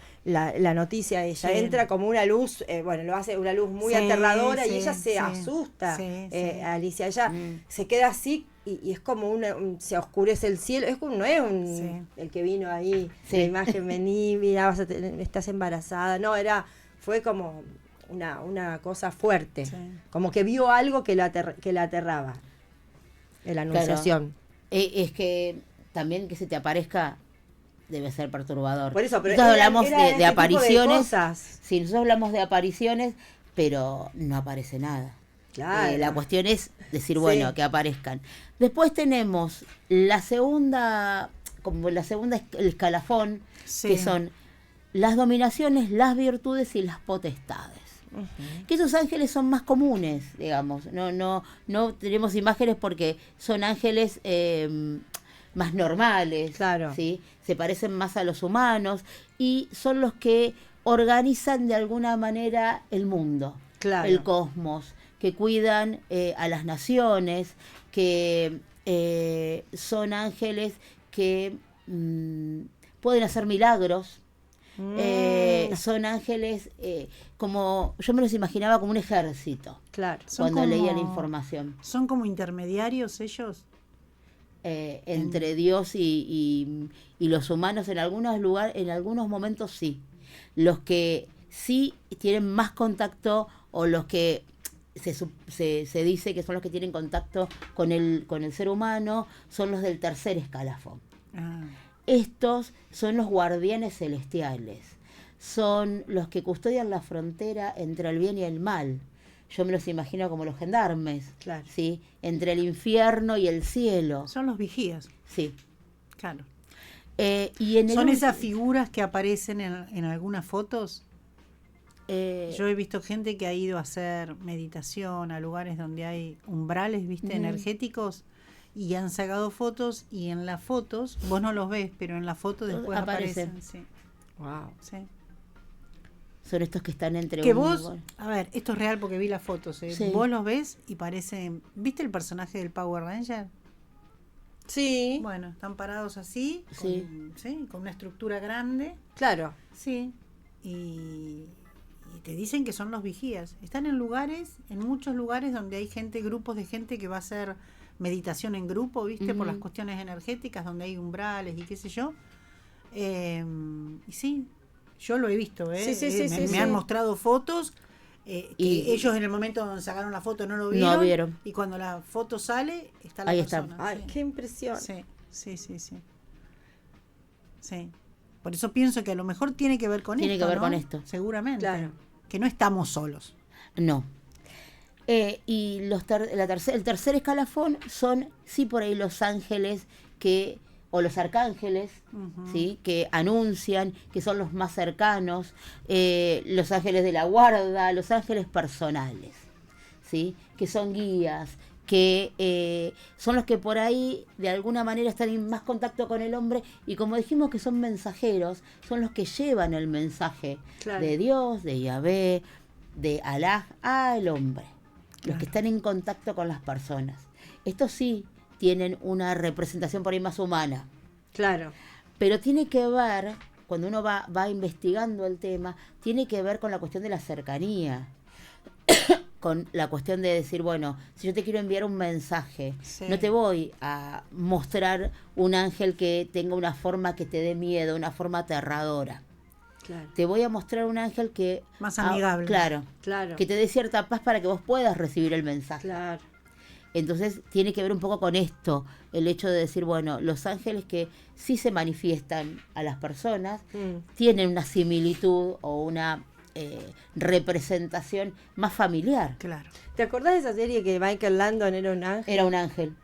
[SPEAKER 2] noticia a ella,
[SPEAKER 1] Sí.
[SPEAKER 2] entra como una luz, bueno, lo hace una luz muy
[SPEAKER 1] Sí,
[SPEAKER 2] aterradora y
[SPEAKER 1] sí,
[SPEAKER 2] ella se
[SPEAKER 1] sí.
[SPEAKER 2] asusta,
[SPEAKER 1] Sí, sí.
[SPEAKER 2] Alicia, ella se queda así y es como se oscurece el cielo, es como, no es el que vino ahí,
[SPEAKER 3] Sí.
[SPEAKER 2] la imagen, vení, mira, estás embarazada, no, fue como una cosa fuerte,
[SPEAKER 1] Sí.
[SPEAKER 2] como que vio algo que la aterraba, en la anunciación.
[SPEAKER 3] Es que también que se te aparezca debe ser perturbador.
[SPEAKER 2] Por eso, pero
[SPEAKER 3] nosotros
[SPEAKER 2] era
[SPEAKER 3] hablamos
[SPEAKER 2] este
[SPEAKER 3] de
[SPEAKER 2] tipo de
[SPEAKER 3] apariciones.
[SPEAKER 2] cosas.
[SPEAKER 3] Sí, nosotros hablamos de apariciones, pero no aparece nada.
[SPEAKER 2] Claro.
[SPEAKER 3] La cuestión es decir,
[SPEAKER 2] Sí.
[SPEAKER 3] bueno, que aparezcan. Después tenemos la segunda, como la segunda el escalafón,
[SPEAKER 1] Sí.
[SPEAKER 3] que son las dominaciones, las virtudes y las potestades. Que esos ángeles son más comunes, digamos. No tenemos imágenes porque son ángeles más normales,
[SPEAKER 2] Claro.
[SPEAKER 3] ¿sí? Se parecen más a los humanos y son los que organizan de alguna manera el mundo,
[SPEAKER 2] Claro.
[SPEAKER 3] el cosmos, que cuidan a las naciones, que son ángeles que pueden hacer milagros. Son ángeles como yo me los imaginaba como un ejército
[SPEAKER 2] Claro.
[SPEAKER 1] Son
[SPEAKER 3] cuando leía la
[SPEAKER 1] como-
[SPEAKER 3] información
[SPEAKER 1] ¿Son como intermediarios ellos?
[SPEAKER 3] entre Dios y los humanos en algunos lugares, en algunos momentos sí. Los que sí tienen más contacto o los que se dice que son los que tienen contacto con el ser humano son los del tercer escalafón.
[SPEAKER 1] Ah,
[SPEAKER 3] Estos son los guardianes celestiales, son los que custodian la frontera entre el bien y el mal. Yo me los imagino como los gendarmes,
[SPEAKER 2] Claro.
[SPEAKER 3] ¿sí? Entre el infierno y el cielo.
[SPEAKER 1] son los vigías,
[SPEAKER 3] Sí.
[SPEAKER 1] claro.
[SPEAKER 3] Y en el
[SPEAKER 1] ¿Son
[SPEAKER 3] ulti-
[SPEAKER 1] esas figuras que aparecen en algunas fotos?
[SPEAKER 3] eh,
[SPEAKER 1] Yo he visto gente que ha ido a hacer meditación a lugares donde hay umbrales, ¿viste?
[SPEAKER 3] Ujú.
[SPEAKER 1] Energéticos, y han sacado fotos, y en las fotos, vos no los ves, pero en la foto después
[SPEAKER 3] Aparecen.
[SPEAKER 1] aparecen. Sí,
[SPEAKER 2] Wow.
[SPEAKER 1] sí.
[SPEAKER 3] son estos que están entre
[SPEAKER 1] Que
[SPEAKER 3] un-
[SPEAKER 1] vos, a ver, esto es real porque vi las fotos, ¿eh?
[SPEAKER 3] Sí.
[SPEAKER 1] Vos los ves y parecen, ¿viste el personaje del Power Ranger?
[SPEAKER 2] Sí,
[SPEAKER 1] Bueno, están parados así,
[SPEAKER 3] Sí.
[SPEAKER 1] con una estructura grande,
[SPEAKER 2] claro.
[SPEAKER 1] sí, y te dicen que son los vigías. Están en muchos lugares donde hay gente, grupos de gente que va a hacer meditación en grupo, ¿viste? Por
[SPEAKER 3] Ujú.
[SPEAKER 1] las cuestiones energéticas, donde hay umbrales y qué sé yo. Y sí, yo lo he visto, ¿eh?
[SPEAKER 2] Sí,
[SPEAKER 1] Me
[SPEAKER 2] sí.
[SPEAKER 1] han mostrado fotos. Que
[SPEAKER 3] Y-
[SPEAKER 1] ellos en el momento donde sacaron la foto no lo vieron,
[SPEAKER 3] No vieron.
[SPEAKER 1] y cuando la foto sale está la
[SPEAKER 3] Ahí está.
[SPEAKER 1] persona.
[SPEAKER 2] Ay,
[SPEAKER 1] sí.
[SPEAKER 2] qué impresión.
[SPEAKER 1] Sí, sí. Sí. Por eso pienso que a lo mejor tiene que ver con
[SPEAKER 3] Tiene
[SPEAKER 1] esto.
[SPEAKER 3] que ver
[SPEAKER 1] ¿no?
[SPEAKER 3] con esto.
[SPEAKER 1] Seguramente.
[SPEAKER 2] Claro.
[SPEAKER 1] Que no estamos solos.
[SPEAKER 3] No. Y el tercer escalafón son, sí, por ahí los ángeles o los arcángeles,
[SPEAKER 1] Ujú.
[SPEAKER 3] ¿sí? Que anuncian, que son los más cercanos, los ángeles de la guarda, los ángeles personales, ¿sí? Que son guías, que son los que por ahí de alguna manera están en más contacto con el hombre y como dijimos que son mensajeros, son los que llevan el mensaje
[SPEAKER 2] Claro.
[SPEAKER 3] de Dios, de Yahvé, de Alá al hombre, los
[SPEAKER 1] Claro.
[SPEAKER 3] que están en contacto con las personas. Estos sí tienen una representación por ahí más humana,
[SPEAKER 2] Claro.
[SPEAKER 3] pero tiene que ver, cuando uno va investigando el tema, tiene que ver con la cuestión de la cercanía, con la cuestión de decir, bueno, si yo te quiero enviar un mensaje,
[SPEAKER 1] Sí.
[SPEAKER 3] no te voy a mostrar un ángel que tenga una forma que te dé miedo, una forma aterradora.
[SPEAKER 2] Claro.
[SPEAKER 3] Te voy a mostrar un ángel que...
[SPEAKER 1] Más amigable.
[SPEAKER 3] Claro.
[SPEAKER 2] Claro.
[SPEAKER 3] Que te dé cierta paz para que vos puedas recibir el mensaje.
[SPEAKER 2] Claro.
[SPEAKER 3] Entonces tiene que ver un poco con esto, el hecho de decir, bueno, los ángeles que sí se manifiestan a las personas tienen una similitud o una representación más familiar.
[SPEAKER 1] Claro.
[SPEAKER 2] ¿Te acordás de esa serie que Michael Landon era un ángel?
[SPEAKER 3] Era un ángel.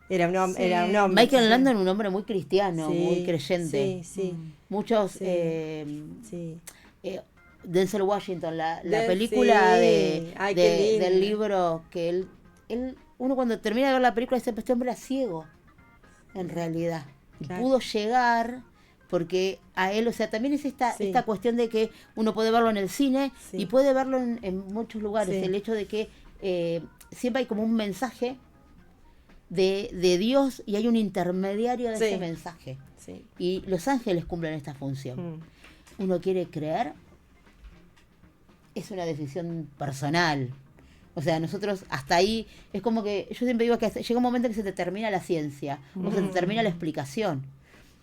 [SPEAKER 2] Era un
[SPEAKER 1] Sí.
[SPEAKER 2] hombre.
[SPEAKER 3] Michael Landon, un hombre muy cristiano,
[SPEAKER 2] Sí,
[SPEAKER 3] muy creyente.
[SPEAKER 2] Sí, sí.
[SPEAKER 3] Muchos...
[SPEAKER 2] Sí.
[SPEAKER 3] Denzel Washington, la
[SPEAKER 2] Sí.
[SPEAKER 3] película
[SPEAKER 2] Ay, qué lindo.
[SPEAKER 3] del libro que uno cuando termina de ver la película dice, este hombre era ciego, en realidad. Y
[SPEAKER 2] Claro.
[SPEAKER 3] pudo llegar, porque a él, o sea, también es esta cuestión de que uno puede verlo en el cine
[SPEAKER 2] Sí.
[SPEAKER 3] y puede verlo en muchos lugares.
[SPEAKER 2] Sí.
[SPEAKER 3] El hecho de que siempre hay como un mensaje de Dios y hay un intermediario de
[SPEAKER 2] Sí.
[SPEAKER 3] ese mensaje.
[SPEAKER 2] Sí.
[SPEAKER 3] Y los ángeles cumplen esta función. Uno quiere creer, es una decisión personal. O sea, nosotros hasta ahí, es como que, yo siempre digo que llega un momento que se te termina la ciencia, o se te termina la explicación.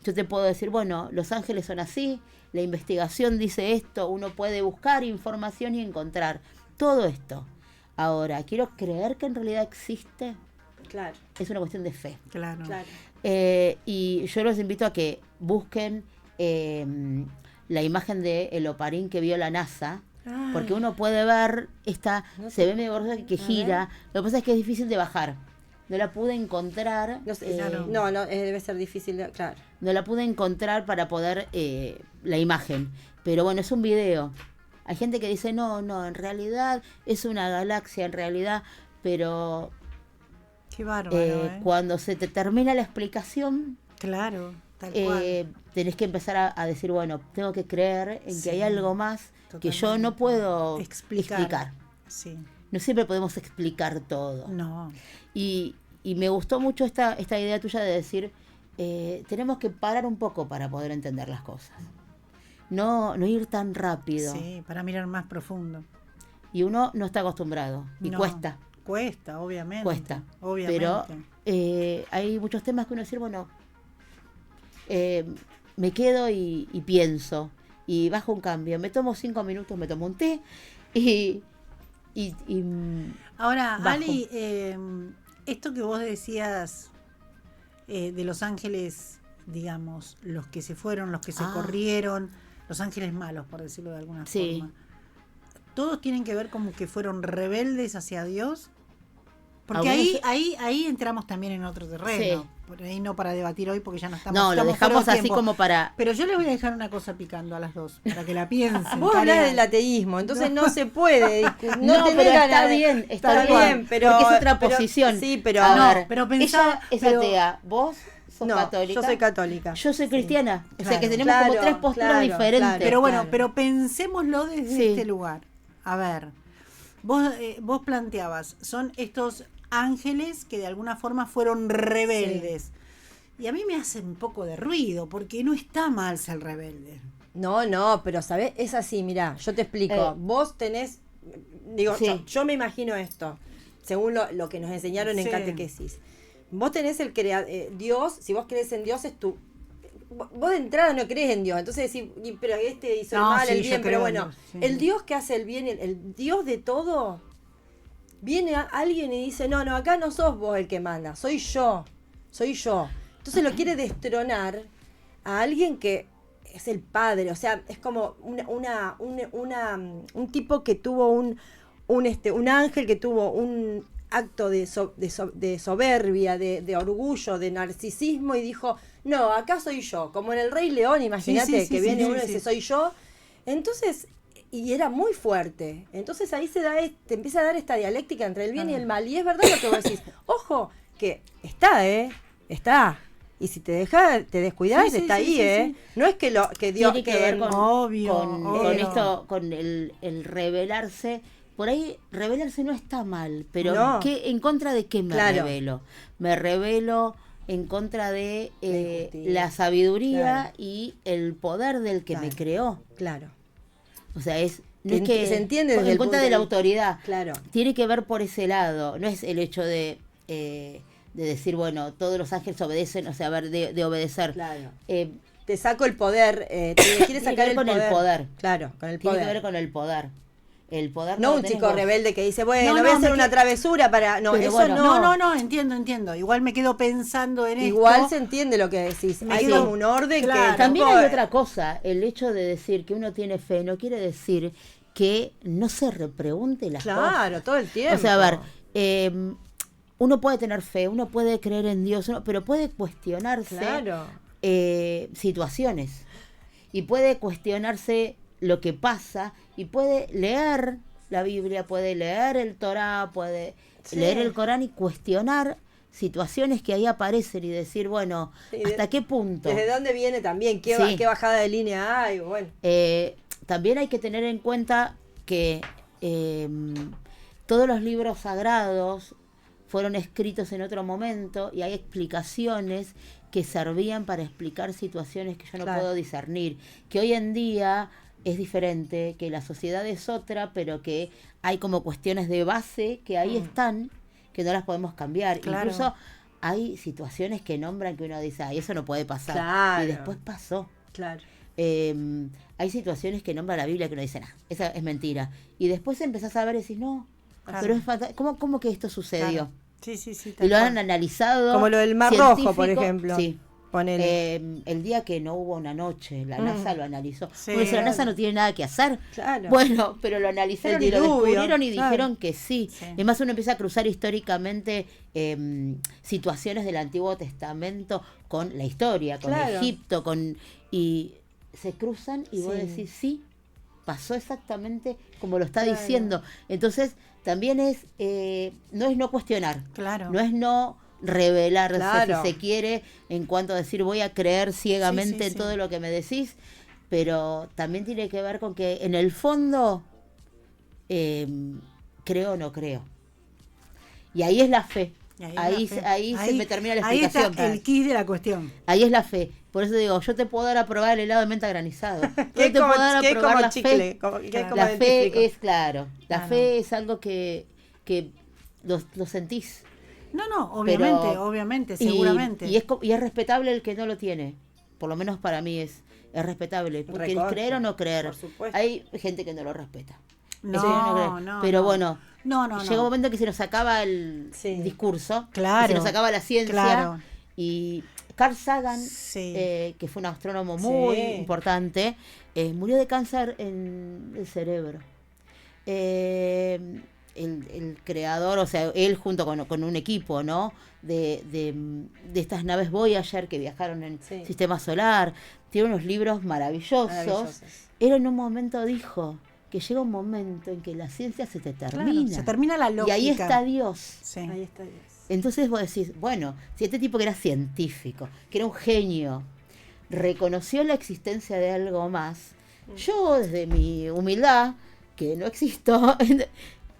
[SPEAKER 3] Yo te puedo decir, bueno, los ángeles son así, la investigación dice esto, uno puede buscar información y encontrar todo esto. Ahora, quiero creer que en realidad existe,
[SPEAKER 2] Claro.
[SPEAKER 3] es una cuestión de fe.
[SPEAKER 1] Claro.
[SPEAKER 2] Claro.
[SPEAKER 3] Y yo los invito a que busquen la imagen de el oparín que vio la NASA, porque uno puede ver se ve medio gorda que gira. Lo que pasa es que es difícil de bajar. No la pude encontrar.
[SPEAKER 2] No sé,
[SPEAKER 1] Claro.
[SPEAKER 2] no, debe ser difícil, claro.
[SPEAKER 3] No la pude encontrar para poder la imagen. Pero bueno, es un video. Hay gente que dice, no, en realidad es una galaxia, en realidad, pero
[SPEAKER 1] Qué bárbaro,
[SPEAKER 3] cuando se te termina la explicación,
[SPEAKER 1] Claro, tal cual.
[SPEAKER 3] tenés que empezar a decir, bueno, tengo que creer en
[SPEAKER 1] Sí,
[SPEAKER 3] que hay algo más que yo
[SPEAKER 1] totalmente.
[SPEAKER 3] no puedo
[SPEAKER 1] Explicar.
[SPEAKER 3] explicar.
[SPEAKER 1] Sí.
[SPEAKER 3] No siempre podemos explicar todo.
[SPEAKER 1] No.
[SPEAKER 3] Y me gustó mucho esta idea tuya de decir, tenemos que parar un poco para poder entender las cosas. No ir tan rápido.
[SPEAKER 1] Sí, para mirar más profundo.
[SPEAKER 3] Y uno no está acostumbrado. Y
[SPEAKER 1] No.
[SPEAKER 3] cuesta.
[SPEAKER 1] Cuesta, obviamente.
[SPEAKER 3] Cuesta.
[SPEAKER 1] Obviamente.
[SPEAKER 3] Pero hay muchos temas que uno dice, bueno, me quedo y pienso. Y bajo un cambio. Me tomo 5 minutos, me tomo un té. Y
[SPEAKER 1] Ahora,
[SPEAKER 3] bajo.
[SPEAKER 1] Ali, esto que vos decías de los ángeles, digamos, los que se fueron, los que se corrieron, los ángeles malos, por decirlo de alguna
[SPEAKER 3] Sí.
[SPEAKER 1] forma, ¿todos tienen que ver como que fueron rebeldes hacia Dios? Porque
[SPEAKER 3] Algunos-
[SPEAKER 1] ahí entramos también en otro terreno.
[SPEAKER 3] Sí.
[SPEAKER 1] Por ahí no para debatir hoy porque ya no estamos.
[SPEAKER 3] no, lo
[SPEAKER 1] estamos fuera
[SPEAKER 3] dejamos
[SPEAKER 1] de
[SPEAKER 3] así
[SPEAKER 1] tiempo.
[SPEAKER 3] como para...
[SPEAKER 1] Pero yo les voy a dejar una cosa picando a las dos, para que la piensen.
[SPEAKER 2] Vos hablás
[SPEAKER 1] Tarea.
[SPEAKER 2] del ateísmo, entonces no se puede.
[SPEAKER 3] No,
[SPEAKER 2] tenés
[SPEAKER 3] pero
[SPEAKER 2] ganas
[SPEAKER 3] está
[SPEAKER 2] de-
[SPEAKER 3] bien, está
[SPEAKER 2] Tal
[SPEAKER 3] bien,
[SPEAKER 2] cual, pero
[SPEAKER 3] porque es otra
[SPEAKER 2] pero-
[SPEAKER 3] posición.
[SPEAKER 2] Sí, pero
[SPEAKER 3] A
[SPEAKER 1] No,
[SPEAKER 3] ver,
[SPEAKER 1] pero pensá-
[SPEAKER 3] ella es
[SPEAKER 1] pero-
[SPEAKER 3] atea, vos sos
[SPEAKER 2] no,
[SPEAKER 3] católica.
[SPEAKER 2] yo soy católica.
[SPEAKER 3] Yo soy cristiana. O sea
[SPEAKER 1] Claro.
[SPEAKER 3] que tenemos como 3 posturas
[SPEAKER 2] Claro,
[SPEAKER 3] diferentes.
[SPEAKER 2] claro.
[SPEAKER 1] Pero bueno,
[SPEAKER 2] Claro.
[SPEAKER 1] pero pensémoslo desde
[SPEAKER 3] Sí.
[SPEAKER 1] este lugar. A ver, vos planteabas, son estos ángeles que de alguna forma fueron rebeldes. Y a mí me hace un poco de ruido, porque no está mal ser rebelde.
[SPEAKER 2] No, pero ¿sabés? Es así, mirá, yo te explico. Vos tenés, digo,
[SPEAKER 3] Sí.
[SPEAKER 2] yo me imagino esto, según lo que nos enseñaron en
[SPEAKER 1] Sí.
[SPEAKER 2] catequesis. Vos tenés Dios, si vos crees en Dios es tu... Vos de entrada no crees en Dios, entonces decís, pero este hizo
[SPEAKER 1] No,
[SPEAKER 2] el mal,
[SPEAKER 1] sí,
[SPEAKER 2] el
[SPEAKER 1] yo
[SPEAKER 2] bien,
[SPEAKER 1] creo
[SPEAKER 2] pero
[SPEAKER 1] en
[SPEAKER 2] bueno,
[SPEAKER 1] Dios, sí.
[SPEAKER 2] el Dios que hace el bien, el Dios de todo, viene alguien y dice, no, acá no sos vos el que manda, soy yo. Entonces lo quiere destronar a alguien que es el padre, o sea, es como un tipo que tuvo un ángel que tuvo un acto de soberbia, de orgullo, de narcisismo y dijo, no, acá soy yo, como en el Rey León, imagínate
[SPEAKER 1] Sí,
[SPEAKER 2] que viene
[SPEAKER 1] sí,
[SPEAKER 2] uno y
[SPEAKER 1] sí.
[SPEAKER 2] dice, soy yo. Entonces, y era muy fuerte. Entonces ahí te empieza a dar esta dialéctica entre el bien y el mal. Y es verdad lo que vos decís. Ojo, que está. Y si te descuidás,
[SPEAKER 1] Sí,
[SPEAKER 2] está
[SPEAKER 1] sí,
[SPEAKER 2] ahí,
[SPEAKER 1] sí, sí.
[SPEAKER 2] No es que Dios...
[SPEAKER 3] Tiene que ver
[SPEAKER 1] Obvio,
[SPEAKER 3] con
[SPEAKER 1] obvio.
[SPEAKER 3] esto, con el rebelarse. Por ahí, rebelarse no está mal, pero
[SPEAKER 2] No.
[SPEAKER 3] ¿en contra de qué me
[SPEAKER 2] Claro.
[SPEAKER 3] rebelo? Me rebelo en contra de
[SPEAKER 2] La justicia.
[SPEAKER 3] la sabiduría
[SPEAKER 2] Claro.
[SPEAKER 3] y el poder del que me
[SPEAKER 2] Claro.
[SPEAKER 3] creó.
[SPEAKER 2] Claro,
[SPEAKER 3] O sea, no
[SPEAKER 2] Que
[SPEAKER 3] es que
[SPEAKER 2] se entiende desde
[SPEAKER 3] en
[SPEAKER 2] el
[SPEAKER 3] contra
[SPEAKER 2] punto
[SPEAKER 3] de la
[SPEAKER 2] de-
[SPEAKER 3] autoridad.
[SPEAKER 2] claro.
[SPEAKER 3] Tiene que ver por ese lado. No es el hecho de decir, bueno, todos los ángeles obedecen, o sea, a ver, de obedecer.
[SPEAKER 2] Claro. te saco el poder, te quiere sacar
[SPEAKER 3] con el poder.
[SPEAKER 2] Claro, con el
[SPEAKER 3] Tiene
[SPEAKER 2] poder.
[SPEAKER 3] que ver con el poder. El poder
[SPEAKER 2] No
[SPEAKER 3] lo
[SPEAKER 2] un
[SPEAKER 3] tenés
[SPEAKER 2] chico
[SPEAKER 3] vos.
[SPEAKER 2] rebelde que dice, bueno,
[SPEAKER 1] No,
[SPEAKER 2] voy a
[SPEAKER 1] no,
[SPEAKER 2] hacer
[SPEAKER 1] me
[SPEAKER 2] una
[SPEAKER 1] que-
[SPEAKER 2] travesura para... No,
[SPEAKER 3] Pero
[SPEAKER 2] eso
[SPEAKER 3] bueno,
[SPEAKER 2] no.
[SPEAKER 1] Entiendo. Igual me quedo pensando en
[SPEAKER 2] Igual
[SPEAKER 1] esto.
[SPEAKER 2] se entiende lo que decís.
[SPEAKER 1] Me
[SPEAKER 2] Hay
[SPEAKER 1] quedo-
[SPEAKER 2] como un orden
[SPEAKER 1] claro.
[SPEAKER 2] que...
[SPEAKER 3] También
[SPEAKER 2] tampoco-
[SPEAKER 3] hay otra cosa, el hecho de decir que uno tiene fe no quiere decir que no se repregunte las cosas.
[SPEAKER 2] Claro, todo el tiempo.
[SPEAKER 3] O sea, a ver, uno puede tener fe, uno puede creer en Dios, pero puede cuestionarse
[SPEAKER 2] Claro.
[SPEAKER 3] situaciones y puede cuestionarse lo que pasa y puede leer la Biblia, puede leer el Torá, puede
[SPEAKER 2] Sí.
[SPEAKER 3] leer el Corán y cuestionar situaciones que ahí aparecen y decir, bueno,
[SPEAKER 2] Sí,
[SPEAKER 3] ¿hasta qué punto?
[SPEAKER 2] ¿Desde dónde viene también? ¿Qué,
[SPEAKER 3] Sí.
[SPEAKER 2] qué bajada de línea hay? Bueno.
[SPEAKER 3] También hay que tener en cuenta que todos los libros sagrados fueron escritos en otro momento y hay explicaciones que servían para explicar situaciones que yo no
[SPEAKER 2] Claro.
[SPEAKER 3] puedo discernir, que hoy en día es diferente, que la sociedad es otra, pero que hay como cuestiones de base que ahí están, que no las podemos cambiar.
[SPEAKER 1] Claro.
[SPEAKER 3] Incluso hay situaciones que nombran que uno dice, ay, eso no puede pasar.
[SPEAKER 2] Claro.
[SPEAKER 3] Y después pasó.
[SPEAKER 2] Claro.
[SPEAKER 3] Hay situaciones que nombra la Biblia que uno dice, nah, esa es mentira. Y después empezás a ver y decís, no,
[SPEAKER 1] Claro.
[SPEAKER 3] pero es ¿cómo que esto sucedió?
[SPEAKER 1] Claro. Sí,
[SPEAKER 3] Y
[SPEAKER 1] tal
[SPEAKER 3] lo han
[SPEAKER 1] cual.
[SPEAKER 3] analizado.
[SPEAKER 2] Como lo del Mar Rojo, por
[SPEAKER 3] científico.
[SPEAKER 2] ejemplo.
[SPEAKER 3] Sí.
[SPEAKER 2] Ponele.
[SPEAKER 3] El día que no hubo una noche, la NASA lo analizó.
[SPEAKER 1] Sí.
[SPEAKER 3] Porque si la NASA no tiene nada que hacer.
[SPEAKER 2] Claro.
[SPEAKER 3] Bueno, pero lo analizaron
[SPEAKER 2] El
[SPEAKER 3] y lo
[SPEAKER 2] diluvio,
[SPEAKER 3] descubrieron y
[SPEAKER 2] claro.
[SPEAKER 3] dijeron que sí.
[SPEAKER 1] Sí.
[SPEAKER 3] Además uno empieza a cruzar históricamente situaciones del Antiguo Testamento con la historia, con
[SPEAKER 2] Claro.
[SPEAKER 3] Egipto, y se cruzan y vos
[SPEAKER 2] Sí.
[SPEAKER 3] decís, sí, pasó exactamente como lo está
[SPEAKER 2] Claro.
[SPEAKER 3] diciendo. Entonces, también es, no es no cuestionar,
[SPEAKER 1] Claro.
[SPEAKER 3] no es no revelarse,
[SPEAKER 2] Claro.
[SPEAKER 3] si se quiere, en cuanto a decir voy a creer ciegamente
[SPEAKER 1] Sí, sí,
[SPEAKER 3] en
[SPEAKER 1] sí.
[SPEAKER 3] todo lo que me decís, pero también tiene que ver con que en el fondo creo o no creo. Y ahí es la fe.
[SPEAKER 1] Y
[SPEAKER 3] Ahí,
[SPEAKER 1] es la fe.
[SPEAKER 3] ahí se me termina la
[SPEAKER 1] Ahí
[SPEAKER 3] explicación.
[SPEAKER 1] está el quid de la cuestión.
[SPEAKER 3] Ahí es la fe. Por eso digo, yo te puedo dar a probar el helado de menta granizado. Yo
[SPEAKER 2] ¿Qué
[SPEAKER 3] te puedo dar a
[SPEAKER 2] qué
[SPEAKER 3] probar
[SPEAKER 2] como
[SPEAKER 3] la
[SPEAKER 2] chicle?
[SPEAKER 3] fe.
[SPEAKER 2] ¿Qué como
[SPEAKER 3] La fe
[SPEAKER 2] dentífrico?
[SPEAKER 3] es, claro, la
[SPEAKER 1] Claro.
[SPEAKER 3] fe es algo que lo sentís.
[SPEAKER 1] No, obviamente,
[SPEAKER 3] Pero-
[SPEAKER 1] obviamente,
[SPEAKER 3] y-
[SPEAKER 1] seguramente.
[SPEAKER 3] Y es respetable el que no lo tiene. Por lo menos para mí es respetable. Porque el
[SPEAKER 2] Recontra,
[SPEAKER 3] creer o no creer.
[SPEAKER 2] por supuesto.
[SPEAKER 3] Hay gente que no lo respeta.
[SPEAKER 1] No,
[SPEAKER 3] Eso yo creo.
[SPEAKER 1] no,
[SPEAKER 3] Pero
[SPEAKER 1] no.
[SPEAKER 3] bueno,
[SPEAKER 1] No.
[SPEAKER 3] llega un momento que se nos acaba el
[SPEAKER 2] Sí.
[SPEAKER 3] discurso.
[SPEAKER 1] Claro.
[SPEAKER 3] Y se nos acaba la ciencia.
[SPEAKER 1] Claro.
[SPEAKER 3] Y Carl Sagan,
[SPEAKER 1] Sí.
[SPEAKER 3] que fue un astrónomo muy
[SPEAKER 2] Sí.
[SPEAKER 3] importante, murió de cáncer en el cerebro. El creador, o sea, él junto con un equipo, ¿no? De estas naves Voyager que viajaron en
[SPEAKER 2] Sí.
[SPEAKER 3] el sistema solar, tiene unos libros maravillosos.
[SPEAKER 2] Maravillosos.
[SPEAKER 3] Él en un momento dijo que llega un momento en que la ciencia se te
[SPEAKER 1] Claro,
[SPEAKER 3] termina.
[SPEAKER 1] se termina la lógica.
[SPEAKER 3] Y ahí está Dios.
[SPEAKER 1] Sí.
[SPEAKER 2] Ahí está Dios.
[SPEAKER 3] Entonces vos decís, bueno, si este tipo que era científico, que era un genio, reconoció la existencia de algo más, yo desde mi humildad, que no existo,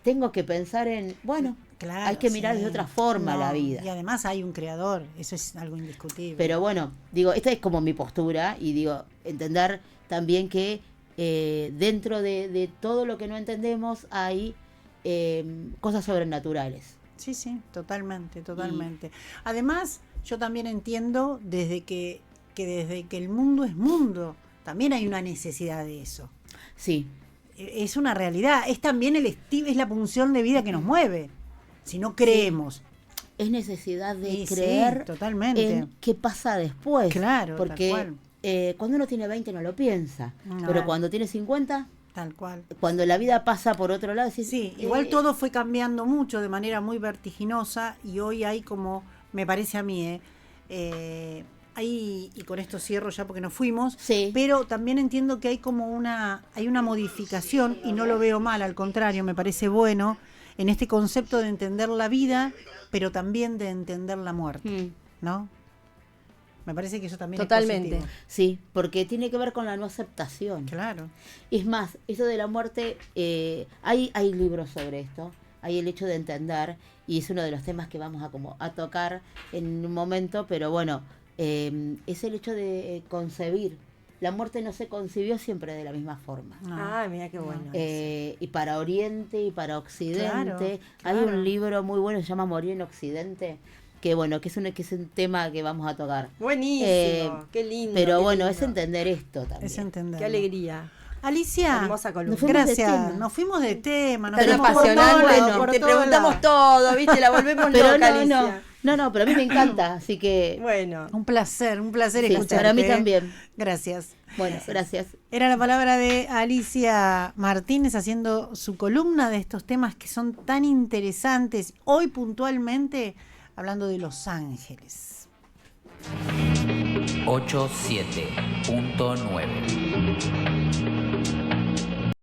[SPEAKER 3] tengo que pensar en, bueno,
[SPEAKER 1] Claro,
[SPEAKER 3] hay que mirar
[SPEAKER 1] sí.
[SPEAKER 3] de otra forma la
[SPEAKER 1] No,
[SPEAKER 3] vida.
[SPEAKER 1] Y además hay un creador, eso es algo indiscutible.
[SPEAKER 3] Pero bueno, digo, esta es como mi postura y digo, entender también que dentro de todo lo que no entendemos hay cosas sobrenaturales.
[SPEAKER 1] Sí, totalmente. Además, yo también entiendo desde que desde que el mundo es mundo, también hay una necesidad de eso.
[SPEAKER 3] Sí,
[SPEAKER 1] Es una realidad, es también es la punción de vida que nos mueve. Si no creemos.
[SPEAKER 3] es necesidad de
[SPEAKER 1] Y sí,
[SPEAKER 3] creer
[SPEAKER 1] totalmente.
[SPEAKER 3] en qué pasa después.
[SPEAKER 1] Claro, tal
[SPEAKER 3] porque
[SPEAKER 1] cual.
[SPEAKER 3] cuando uno tiene 20 no lo piensa,
[SPEAKER 1] No.
[SPEAKER 3] pero cuando tiene 50,
[SPEAKER 1] Tal cual.
[SPEAKER 3] cuando la vida pasa por otro lado, decís,
[SPEAKER 1] Sí, igual todo fue cambiando mucho de manera muy vertiginosa y hoy hay como, me parece a mí, hay, y con esto cierro ya porque nos fuimos,
[SPEAKER 3] Sí.
[SPEAKER 1] pero también entiendo que hay como hay una modificación y no lo veo mal, al contrario, me parece bueno en este concepto de entender la vida, pero también de entender la muerte,
[SPEAKER 3] Mm.
[SPEAKER 1] ¿no? Me parece que eso también
[SPEAKER 2] Totalmente.
[SPEAKER 1] es positivo.
[SPEAKER 3] Sí, porque tiene que ver con la no aceptación.
[SPEAKER 1] Claro.
[SPEAKER 3] Es más, eso de la muerte, hay libros sobre esto, hay el hecho de entender, y es uno de los temas que vamos a tocar en un momento, pero bueno, es el hecho de concebir. La muerte no se concibió siempre de la misma forma.
[SPEAKER 1] No.
[SPEAKER 2] Ah, mira qué bueno.
[SPEAKER 3] Y para Oriente y para Occidente.
[SPEAKER 1] Claro,
[SPEAKER 3] Hay
[SPEAKER 1] claro.
[SPEAKER 3] un libro muy bueno, se llama Morir en Occidente, que bueno, que es un tema que vamos a tocar.
[SPEAKER 2] Buenísimo, qué lindo.
[SPEAKER 3] Pero
[SPEAKER 2] qué
[SPEAKER 3] bueno,
[SPEAKER 2] lindo.
[SPEAKER 3] es entender esto también.
[SPEAKER 1] Es entender.
[SPEAKER 2] Qué alegría.
[SPEAKER 1] Alicia,
[SPEAKER 2] Hermosa columna.
[SPEAKER 3] Nos fuimos de
[SPEAKER 1] gracias.
[SPEAKER 3] tema.
[SPEAKER 1] Nos fuimos de tema. Nos
[SPEAKER 2] Tan
[SPEAKER 1] fuimos por
[SPEAKER 2] apasionante,
[SPEAKER 1] todos lados, por
[SPEAKER 2] te
[SPEAKER 1] todos
[SPEAKER 2] preguntamos
[SPEAKER 1] lados.
[SPEAKER 2] todo, ¿viste? La volvemos
[SPEAKER 3] Pero
[SPEAKER 2] loca,
[SPEAKER 3] no,
[SPEAKER 2] Alicia.
[SPEAKER 3] no, pero a mí me encanta, así que
[SPEAKER 2] Bueno,
[SPEAKER 1] Un placer
[SPEAKER 3] sí,
[SPEAKER 1] escucharte.
[SPEAKER 3] para mí también.
[SPEAKER 1] Gracias.
[SPEAKER 3] Bueno, gracias.
[SPEAKER 1] Era la palabra de Alicia Martínez haciendo su columna de estos temas que son tan interesantes. Hoy puntualmente hablando de Los Ángeles.
[SPEAKER 4] 87.9